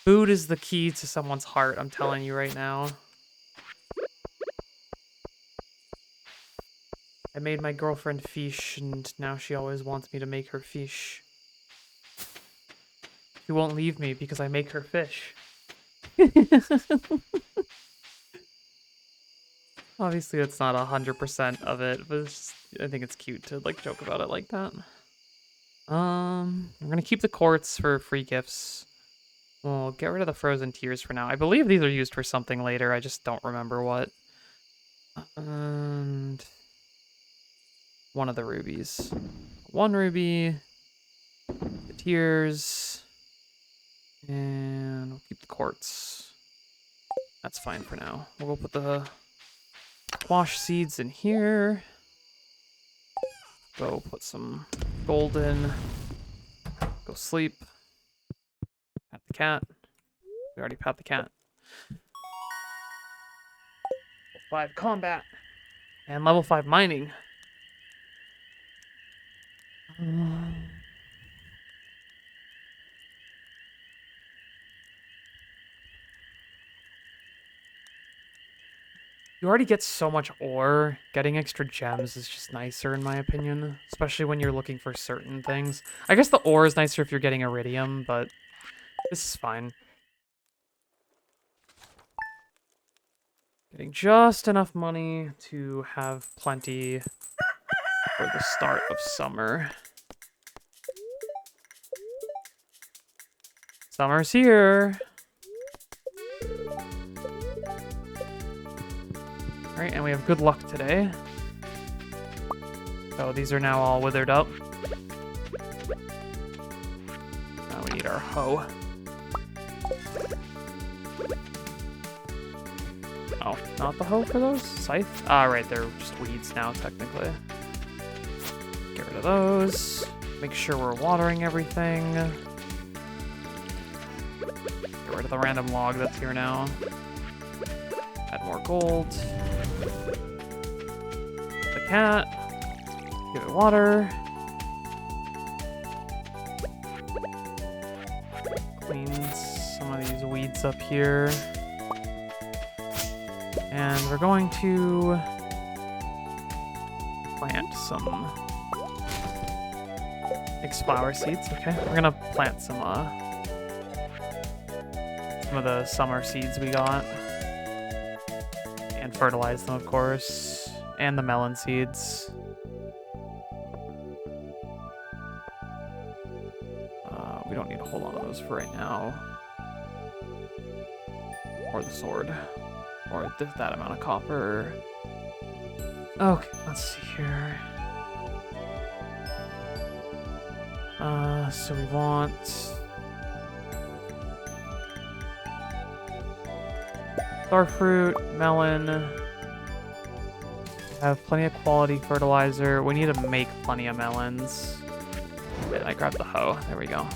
Speaker 1: Food is the key to someone's heart, I'm telling you right now. I made my girlfriend fish, and now she always wants me to make her fish. She won't leave me because I make her fish. Obviously, it's not 100% of it, but it's just, I think it's cute to like joke about it like that. We're gonna keep the quartz for free gifts. We'll get rid of the frozen tears for now. I believe these are used for something later. I just don't remember what. And one of the rubies. One ruby. The tears. And we'll keep the quartz. That's fine for now. We'll go put the squash seeds in here. Go put some gold in. Go sleep. Pat the cat. We already pat the cat. Level 5 combat. And level 5 mining. You already get so much ore. Getting extra gems is just nicer in my opinion. Especially when you're looking for certain things. I guess the ore is nicer if you're getting iridium, but this is fine. Getting just enough money to have plenty for the start of summer. Summer's here. Alright, and we have good luck today. So these are now all withered up. Now we need our hoe. Oh, not the hoe for those? Scythe? Ah, right, they're just weeds now, technically. Get rid of those. Make sure we're watering everything. Get rid of the random log that's here now. Add more gold. The cat. Give it water. Clean some of these weeds up here. And we're going to plant some flower seeds. Okay, we're gonna plant some of the summer seeds we got. And fertilize them, of course. And the melon seeds. We don't need to hold on to those for right now. Or the sword. Or that amount of copper. Okay, let's see here. So we want... starfruit, melon. Have plenty of quality fertilizer. We need to make plenty of melons. Wait, I grabbed the hoe. There we go.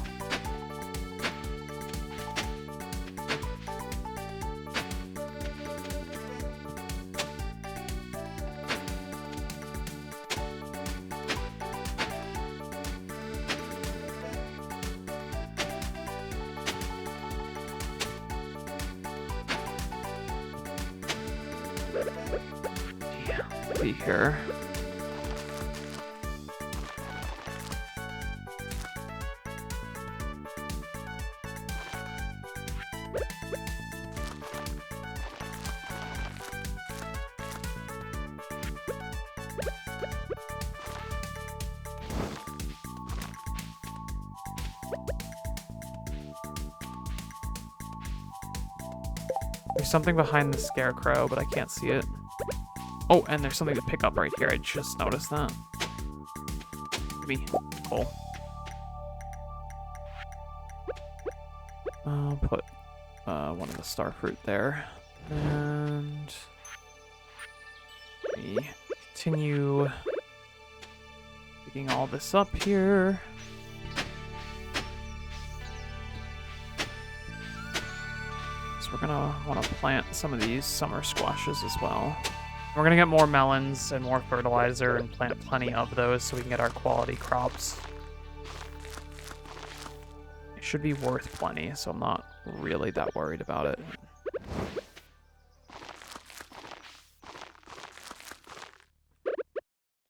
Speaker 1: be here. There's something behind the scarecrow, but I can't see it. Oh, and there's something to pick up right here. I just noticed that. Me. Cool. I'll put one of the star fruit there. And we continue picking all this up here. We're gonna want to plant some of these summer squashes as well. We're gonna get more melons and more fertilizer and plant plenty of those so we can get our quality crops. It should be worth plenty, so I'm not really that worried about it.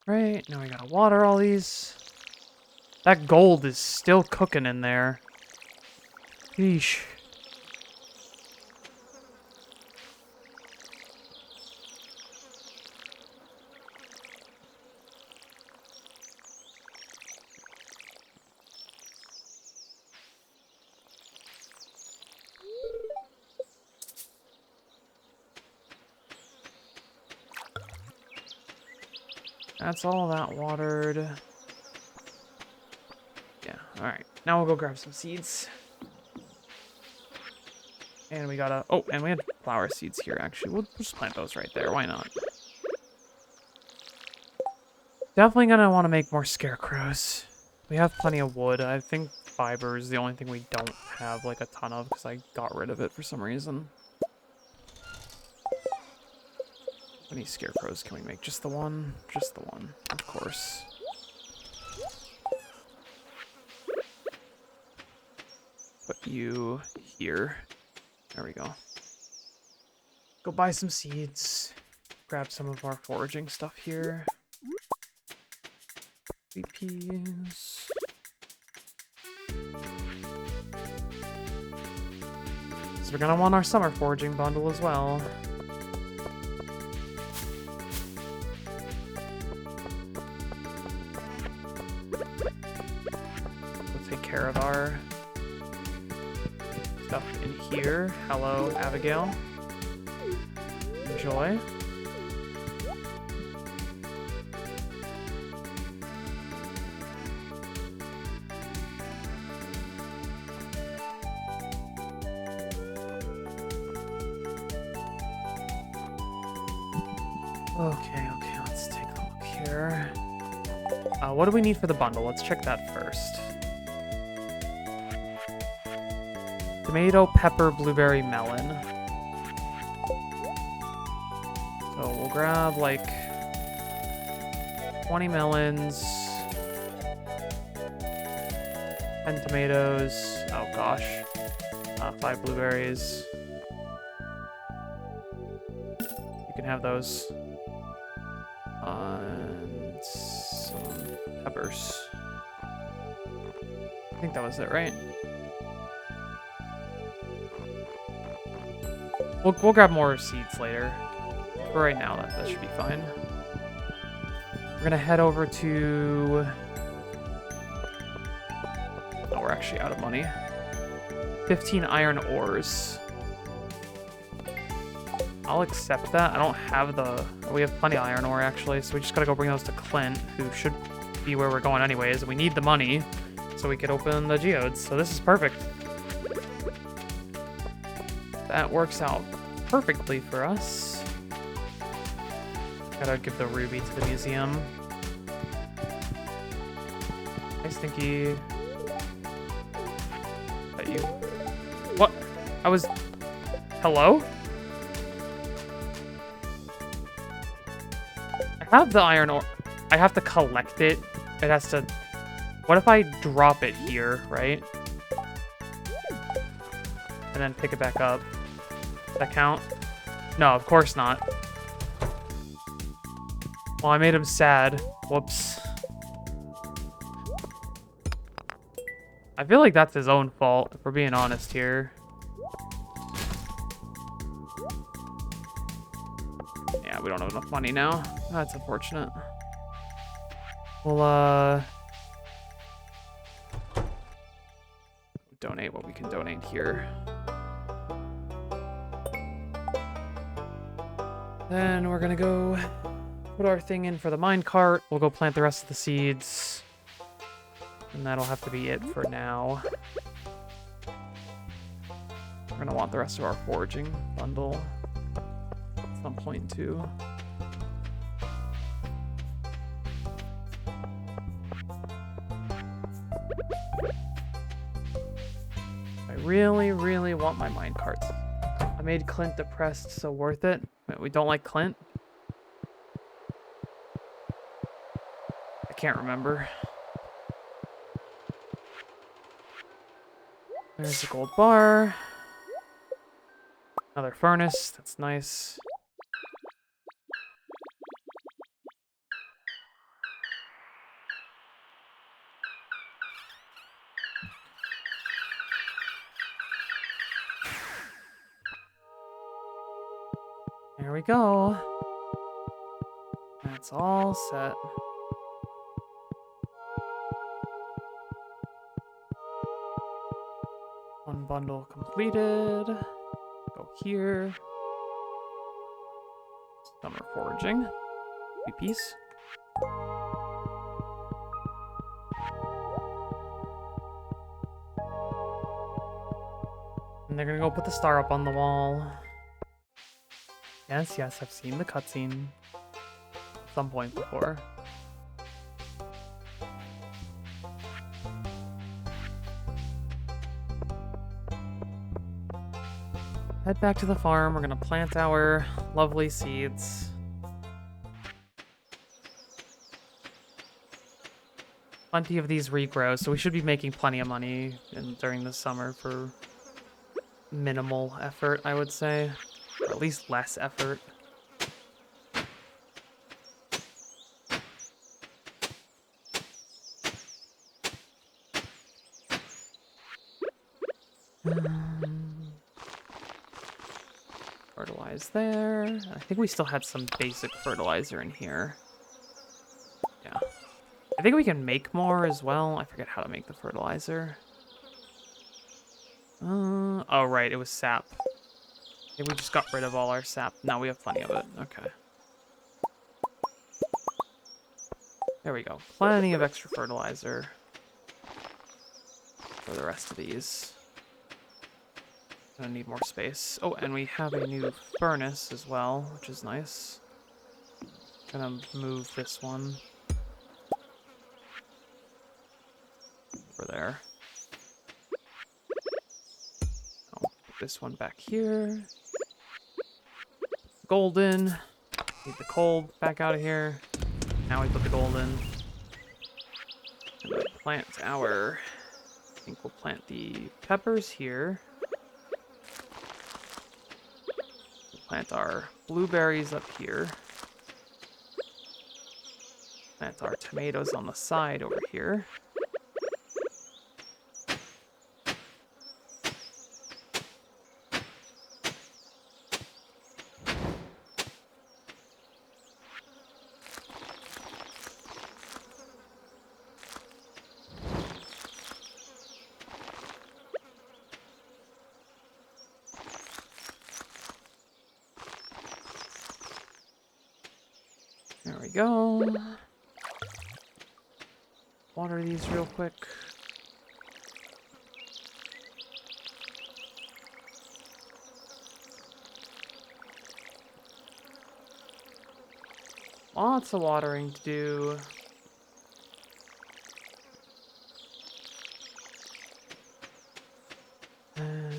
Speaker 1: Right, now we gotta water all these. That gold is still cooking in there. Yeesh. That's all that watered. Yeah, alright. Now we'll go grab some seeds. And we gotta... Oh, and we had flower seeds here, actually. We'll just plant those right there. Why not? Definitely gonna want to make more scarecrows. We have plenty of wood. I think fiber is the only thing we don't have, like, a ton of, because I got rid of it for some reason. How many scarecrows can we make? Just the one? Just the one, of course. Put you here. There we go. Go buy some seeds. Grab some of our foraging stuff here. Sweet peas. So we're gonna want our summer foraging bundle as well. Care of our stuff in here. Hello, Abigail. Enjoy. Okay, let's take a look here. What do we need for the bundle? Let's check that first. Tomato, pepper, blueberry, melon. So we'll grab like 20 melons, 10 tomatoes, oh gosh, 5 blueberries. You can have those. And some peppers. I think that was it, right? We'll grab more seeds later. For right now, that should be fine. We're gonna head over to... Oh, we're actually out of money. 15 iron ores. I'll accept that. I don't have the... We have plenty of iron ore, actually, so we just gotta go bring those to Clint, who should be where we're going anyways. We need the money, so we could open the geodes. So this is perfect. That works out perfectly for us. Gotta give the ruby to the museum. Hi, Stinky. Is that you? What? I was... Hello? I have the iron ore. I have to collect it. It has to... What if I drop it here, right? And then pick it back up? Does that count? No, of course not. Well, I made him sad. Whoops. I feel like that's his own fault, if we're being honest here. Yeah, we don't have enough money now. That's unfortunate. We'll, donate what we can donate here. Then we're gonna go put our thing in for the minecart. We'll go plant the rest of the seeds. And that'll have to be it for now. We're gonna want the rest of our foraging bundle at some point too. I really, really want my minecarts. I made Clint depressed, so worth it. Wait, we don't like Clint? I can't remember. There's a gold bar. Another furnace. That's nice. There we go. That's all set. One bundle completed. Go here. Summer foraging. Piece. And they're gonna go put the star up on the wall. Yes, yes, I've seen the cutscene at some point before. Head back to the farm. We're gonna plant our lovely seeds. Plenty of these regrow, so we should be making plenty of money during the summer for minimal effort, I would say. Or at least less effort. Fertilize there. I think we still had some basic fertilizer in here. Yeah. I think we can make more as well. I forget how to make the fertilizer. Oh, right. It was sap. Maybe we just got rid of all our sap. Now we have plenty of it. Okay. There we go. Plenty of extra fertilizer for the rest of these. Gonna need more space. Oh, and we have a new furnace as well, which is nice. Gonna move this one over there. I'll put this one back here. Golden. Need the coal back out of here. Now we put the gold in. And we'll plant our... I think we'll plant the peppers here. Plant our blueberries up here. Plant our tomatoes on the side over here. There we go. Water these real quick. Lots of watering to do. And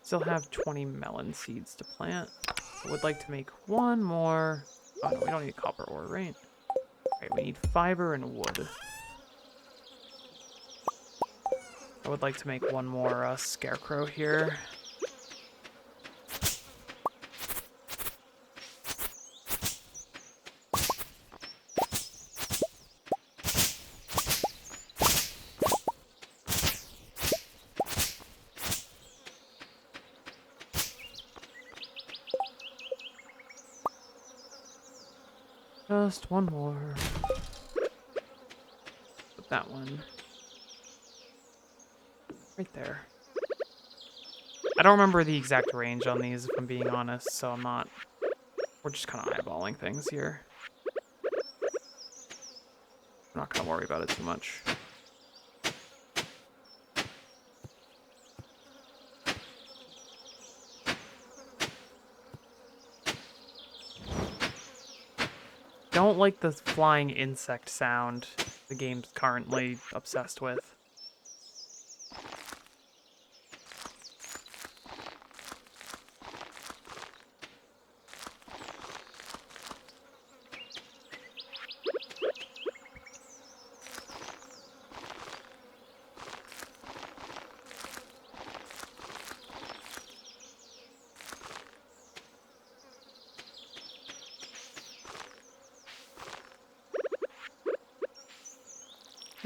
Speaker 1: still have 20 melon seeds to plant. I would like to make one more. Oh no, we don't need copper ore, right? Okay, we need fiber and wood. I would like to make one more scarecrow here. Just one more. Put that one right there. I don't remember the exact range on these, if I'm being honest, so I'm not... We're just kind of eyeballing things here. I'm not going to worry about it too much. Don't like the flying insect sound the game's currently obsessed with.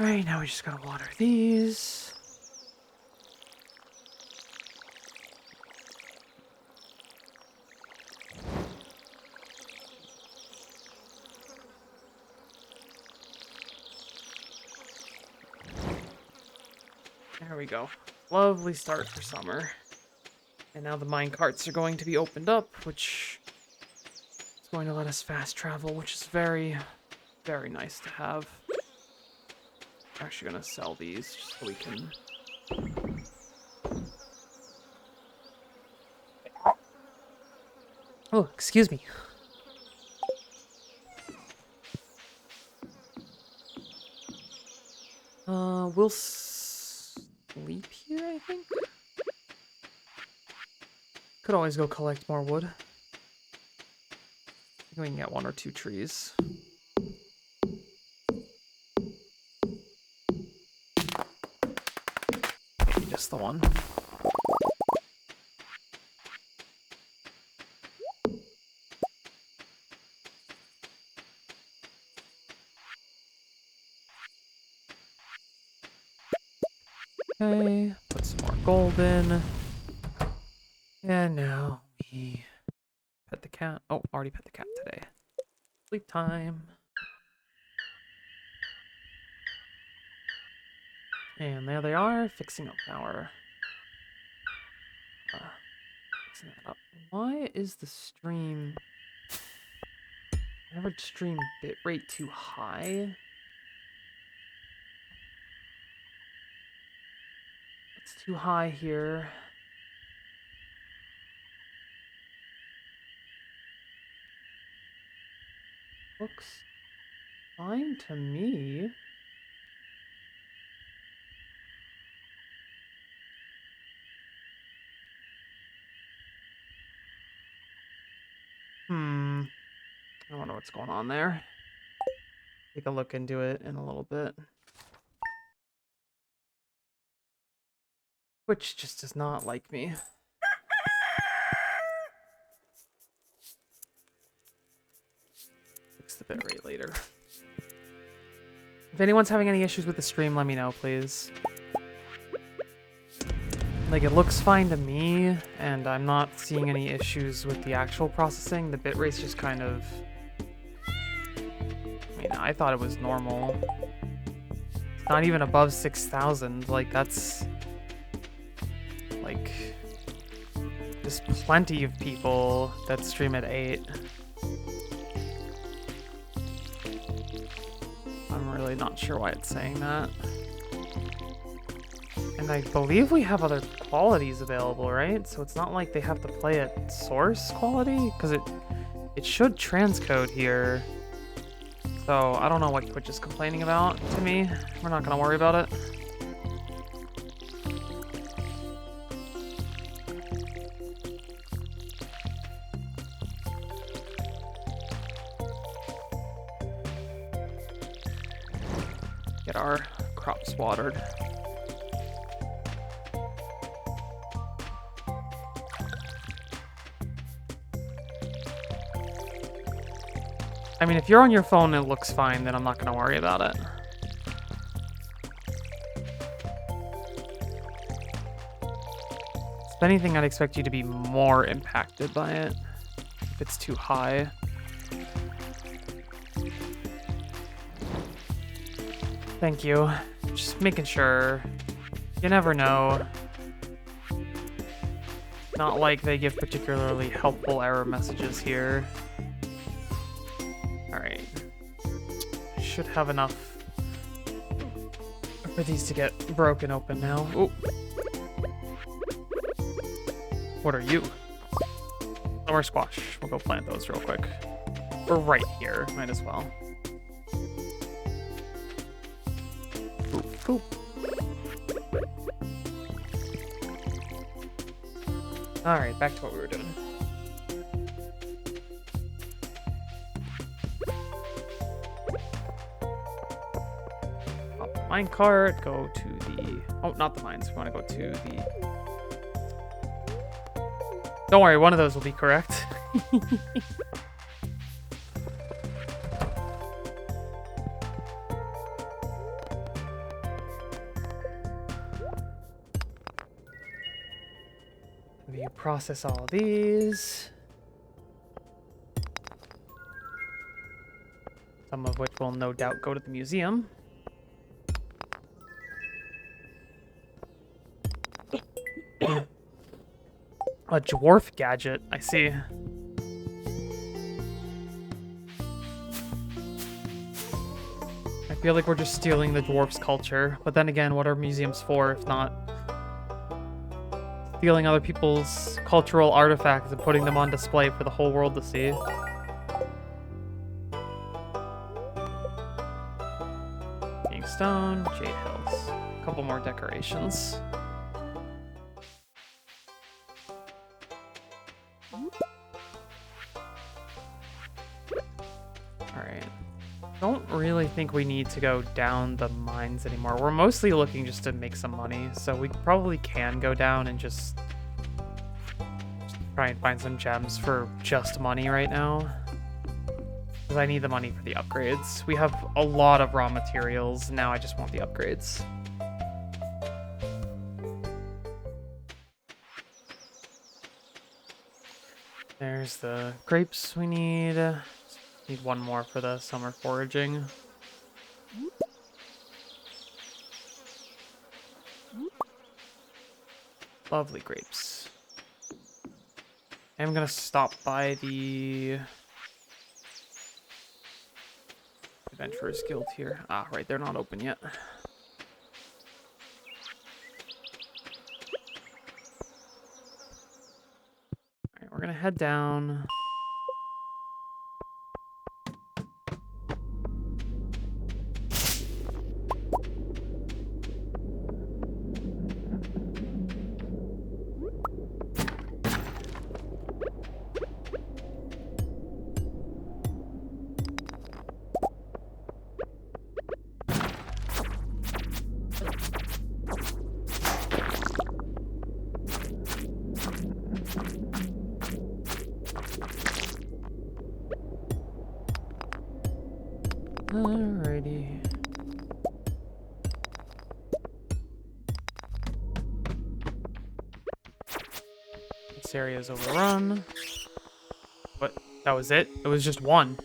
Speaker 1: Alright, now we just gotta water these. There we go. Lovely start for summer. And now the mine carts are going to be opened up, which is going to let us fast travel, which is very, very nice to have. I'm actually going to sell these just so we can... Oh, excuse me. We'll sleep here, I think? Could always go collect more wood. I think we can get 1 or 2 trees. Maybe just the one. Okay, put some more gold in. And now we pet the cat. Oh, already pet the cat today. Sleep time. And there they are, fixing up our... fixing that up. Why is the stream... average stream bitrate too high? It's too high here. Looks fine to me. I don't know what's going on there. Take a look into it in a little bit. Twitch just does not like me. Fix the bitrate later. If anyone's having any issues with the stream, let me know, please. Like, it looks fine to me, and I'm not seeing any issues with the actual processing. The bitrate's just kind of... I mean, I thought it was normal. It's not even above 6,000. Like, that's... like... there's plenty of people that stream at 8. I'm really not sure why it's saying that. And I believe we have other qualities available, right? So it's not like they have to play at source quality, because it should transcode here. So I don't know what Twitch is complaining about to me. We're not going to worry about it. Get our crops watered. I mean, if you're on your phone and it looks fine, then I'm not going to worry about it. If anything, I'd expect you to be more impacted by it if it's too high. Thank you. Just making sure. You never know. Not like they give particularly helpful error messages here. Alright. Should have enough for these to get broken open now. Ooh. What are you? Summer squash. We'll go plant those real quick. We're right here. Might as well. Boop, boop. Alright, back to what we were doing. Pop the minecart, go to the... Oh, not the mines. We want to go to the... Don't worry, one of those will be correct. We process all these. Some of which will no doubt go to the museum. A dwarf gadget, I see. I feel like we're just stealing the dwarf's culture, but then again, what are museums for if not stealing other people's cultural artifacts and putting them on display for the whole world to see? King Stone, Jade Hills. A couple more decorations. Alright. Don't really think we need to go down the mines anymore. We're mostly looking just to make some money, so we probably can go down and just try and find some gems for just money right now. Because I need the money for the upgrades. We have a lot of raw materials, now I just want the upgrades. There's the grapes we need. Need one more for the summer foraging. Lovely grapes. I'm gonna stop by the Adventurers Guild here. Ah, right, they're not open yet. Alright, we're gonna head down. Alrighty. This area is overrun. What? That was it? It was just one.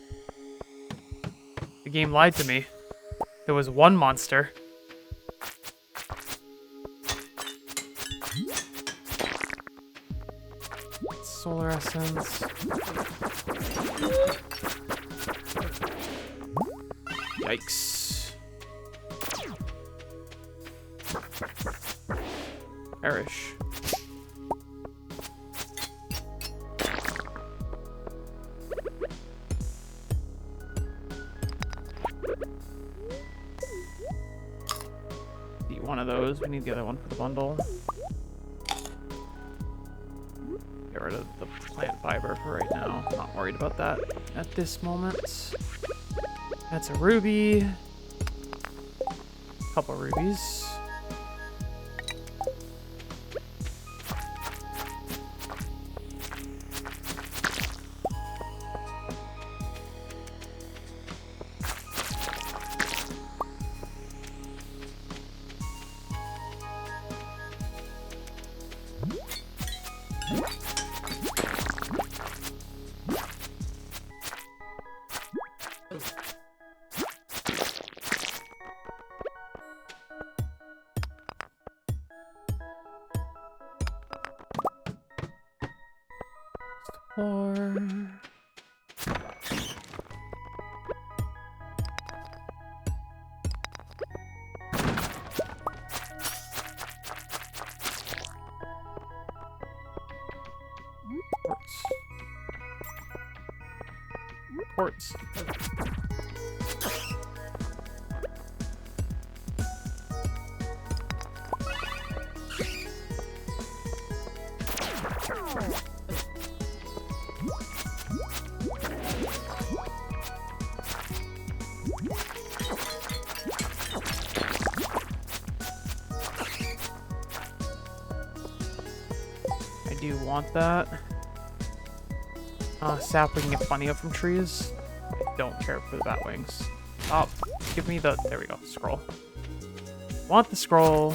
Speaker 1: The game lied to me. There was one monster. Solar essence. Yikes. Perish. Eat one of those. We need the other one for the bundle. Get rid of the plant fiber for right now. Not worried about that at this moment. That's a ruby. Couple rubies. Or... Quartz. I do want that. Sap we can get plenty of from trees. I don't care for the bat wings. Oh, give me the... There we go. Scroll. Want the scroll.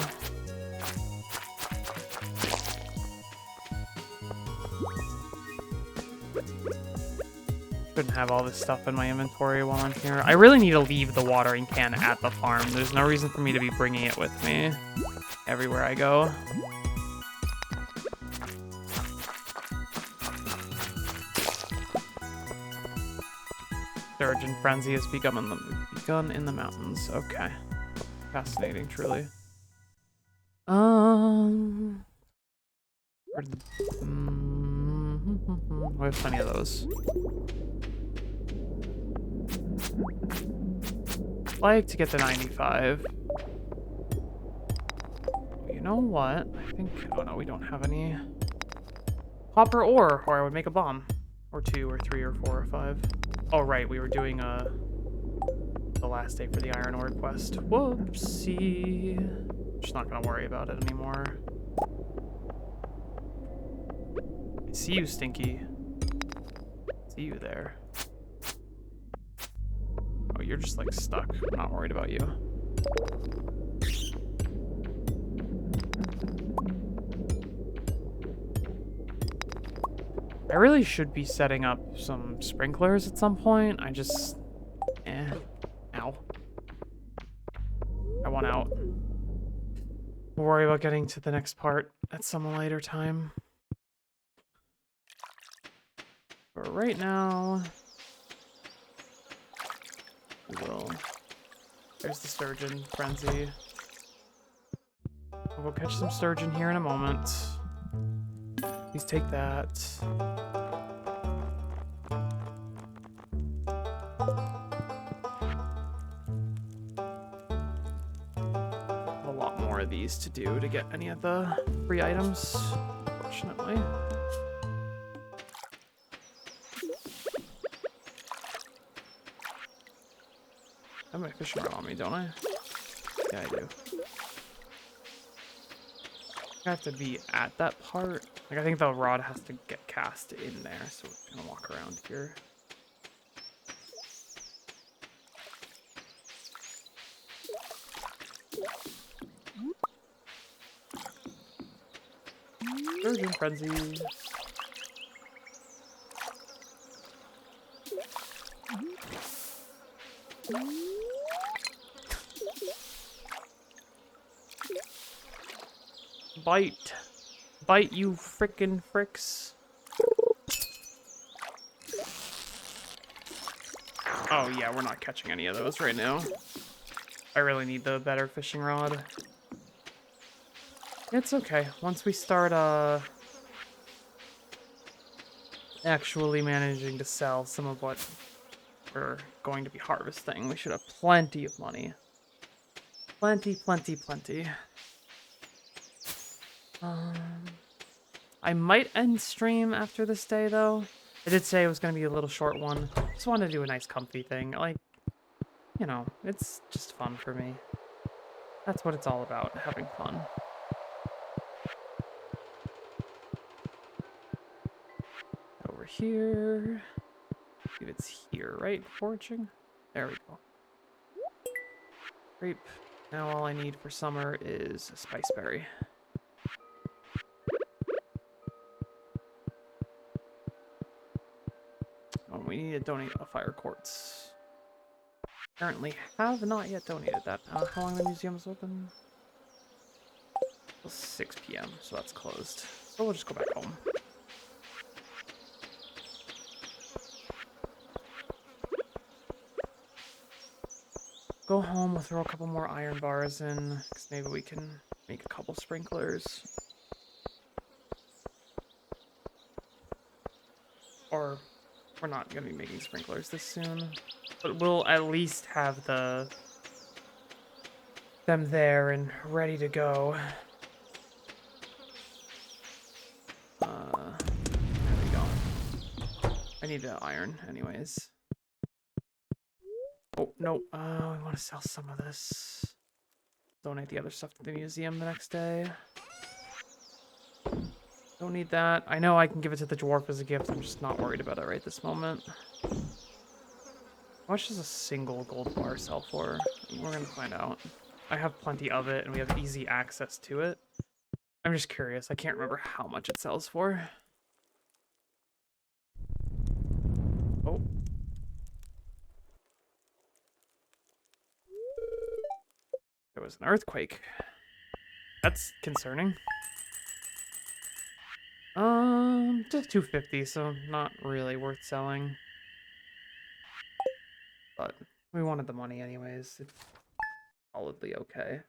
Speaker 1: Shouldn't have all this stuff in my inventory while I'm here. I really need to leave the watering can at the farm. There's no reason for me to be bringing it with me everywhere I go. Sturgeon frenzy has begun in the mountains. Okay. Fascinating, truly. Where did we have plenty of those. Like to get the 95. You know what? I think... Oh no, we don't have any copper ore, or I would make a bomb. Or 2, or 3, or 4, or 5. Oh, right, we were doing the last day for the iron ore quest. Whoopsie. Just not gonna worry about it anymore. I see you, Stinky. See you there. Oh, you're just like stuck. I'm not worried about you. I really should be setting up some sprinklers at some point. I just... Ow. I want out. We'll worry about getting to the next part at some later time. For right now... We will... There's the sturgeon frenzy. We'll go catch some sturgeon here in a moment. Please take that. A lot more of these to do to get any of the free items, unfortunately. I have my fishing rod on me, don't I? Yeah, I do. I have to be at that part. Like, I think the rod has to get cast in there, so we're gonna walk around here. Sturgeon frenzy. Bite. Bite, you frickin' fricks. Oh yeah, we're not catching any of those right now. I really need the better fishing rod. It's okay. Once we start actually managing to sell some of what we're going to be harvesting, we should have plenty of money. Plenty, plenty, plenty. I might end stream after this day, though. I did say it was going to be a little short one. Just wanted to do a nice comfy thing. Like, you know, it's just fun for me. That's what it's all about, having fun. Over here. I believe it's here, right? Foraging? There we go. Grape. Now all I need for summer is a spice berry. Oh, we need to donate a fire quartz. Currently have not yet donated that. How long the museum is open? Till 6 p.m., so that's closed. So we'll just go back home. go home, we'll throw a couple more iron bars in, because maybe we can make a couple sprinklers. Or we're not going to be making sprinklers this soon. But we'll at least have them there and ready to go. There we go. I need to iron anyways. Oh, no. We want to sell some of this. Donate the other stuff to the museum the next day. Don't need that. I know I can give it to the dwarf as a gift. I'm just not worried about it right this moment. How much does a single gold bar sell for? We're going to find out. I have plenty of it, and we have easy access to it. I'm just curious. I can't remember how much it sells for. Oh. There was an earthquake. That's concerning. Just 250, so not really worth selling. But we wanted the money anyways. It's solidly okay.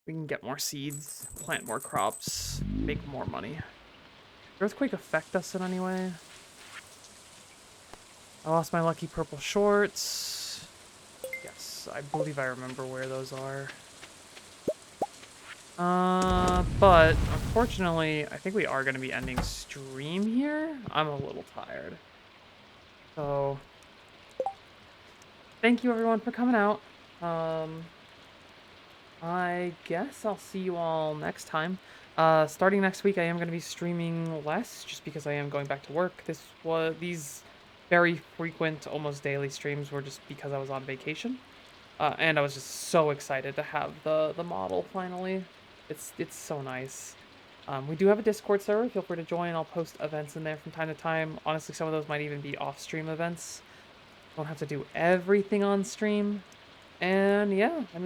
Speaker 1: We can get more seeds, plant more crops, make more money. Did earthquake affect us in any way? I lost my lucky purple shorts. Yes, I believe I remember where those are. But unfortunately, I think we are going to be ending stream here. I'm a little tired. So, thank you everyone for coming out. I guess I'll see you all next time. Starting next week, I am going to be streaming less, just because I am going back to work. These very frequent, almost daily streams were just because I was on vacation. And I was just so excited to have the model finally. It's so nice. We do have a Discord server. Feel free to join. I'll post events in there from time to time. Honestly, some of those might even be off-stream events. Don't have to do everything on stream. And yeah, I mean,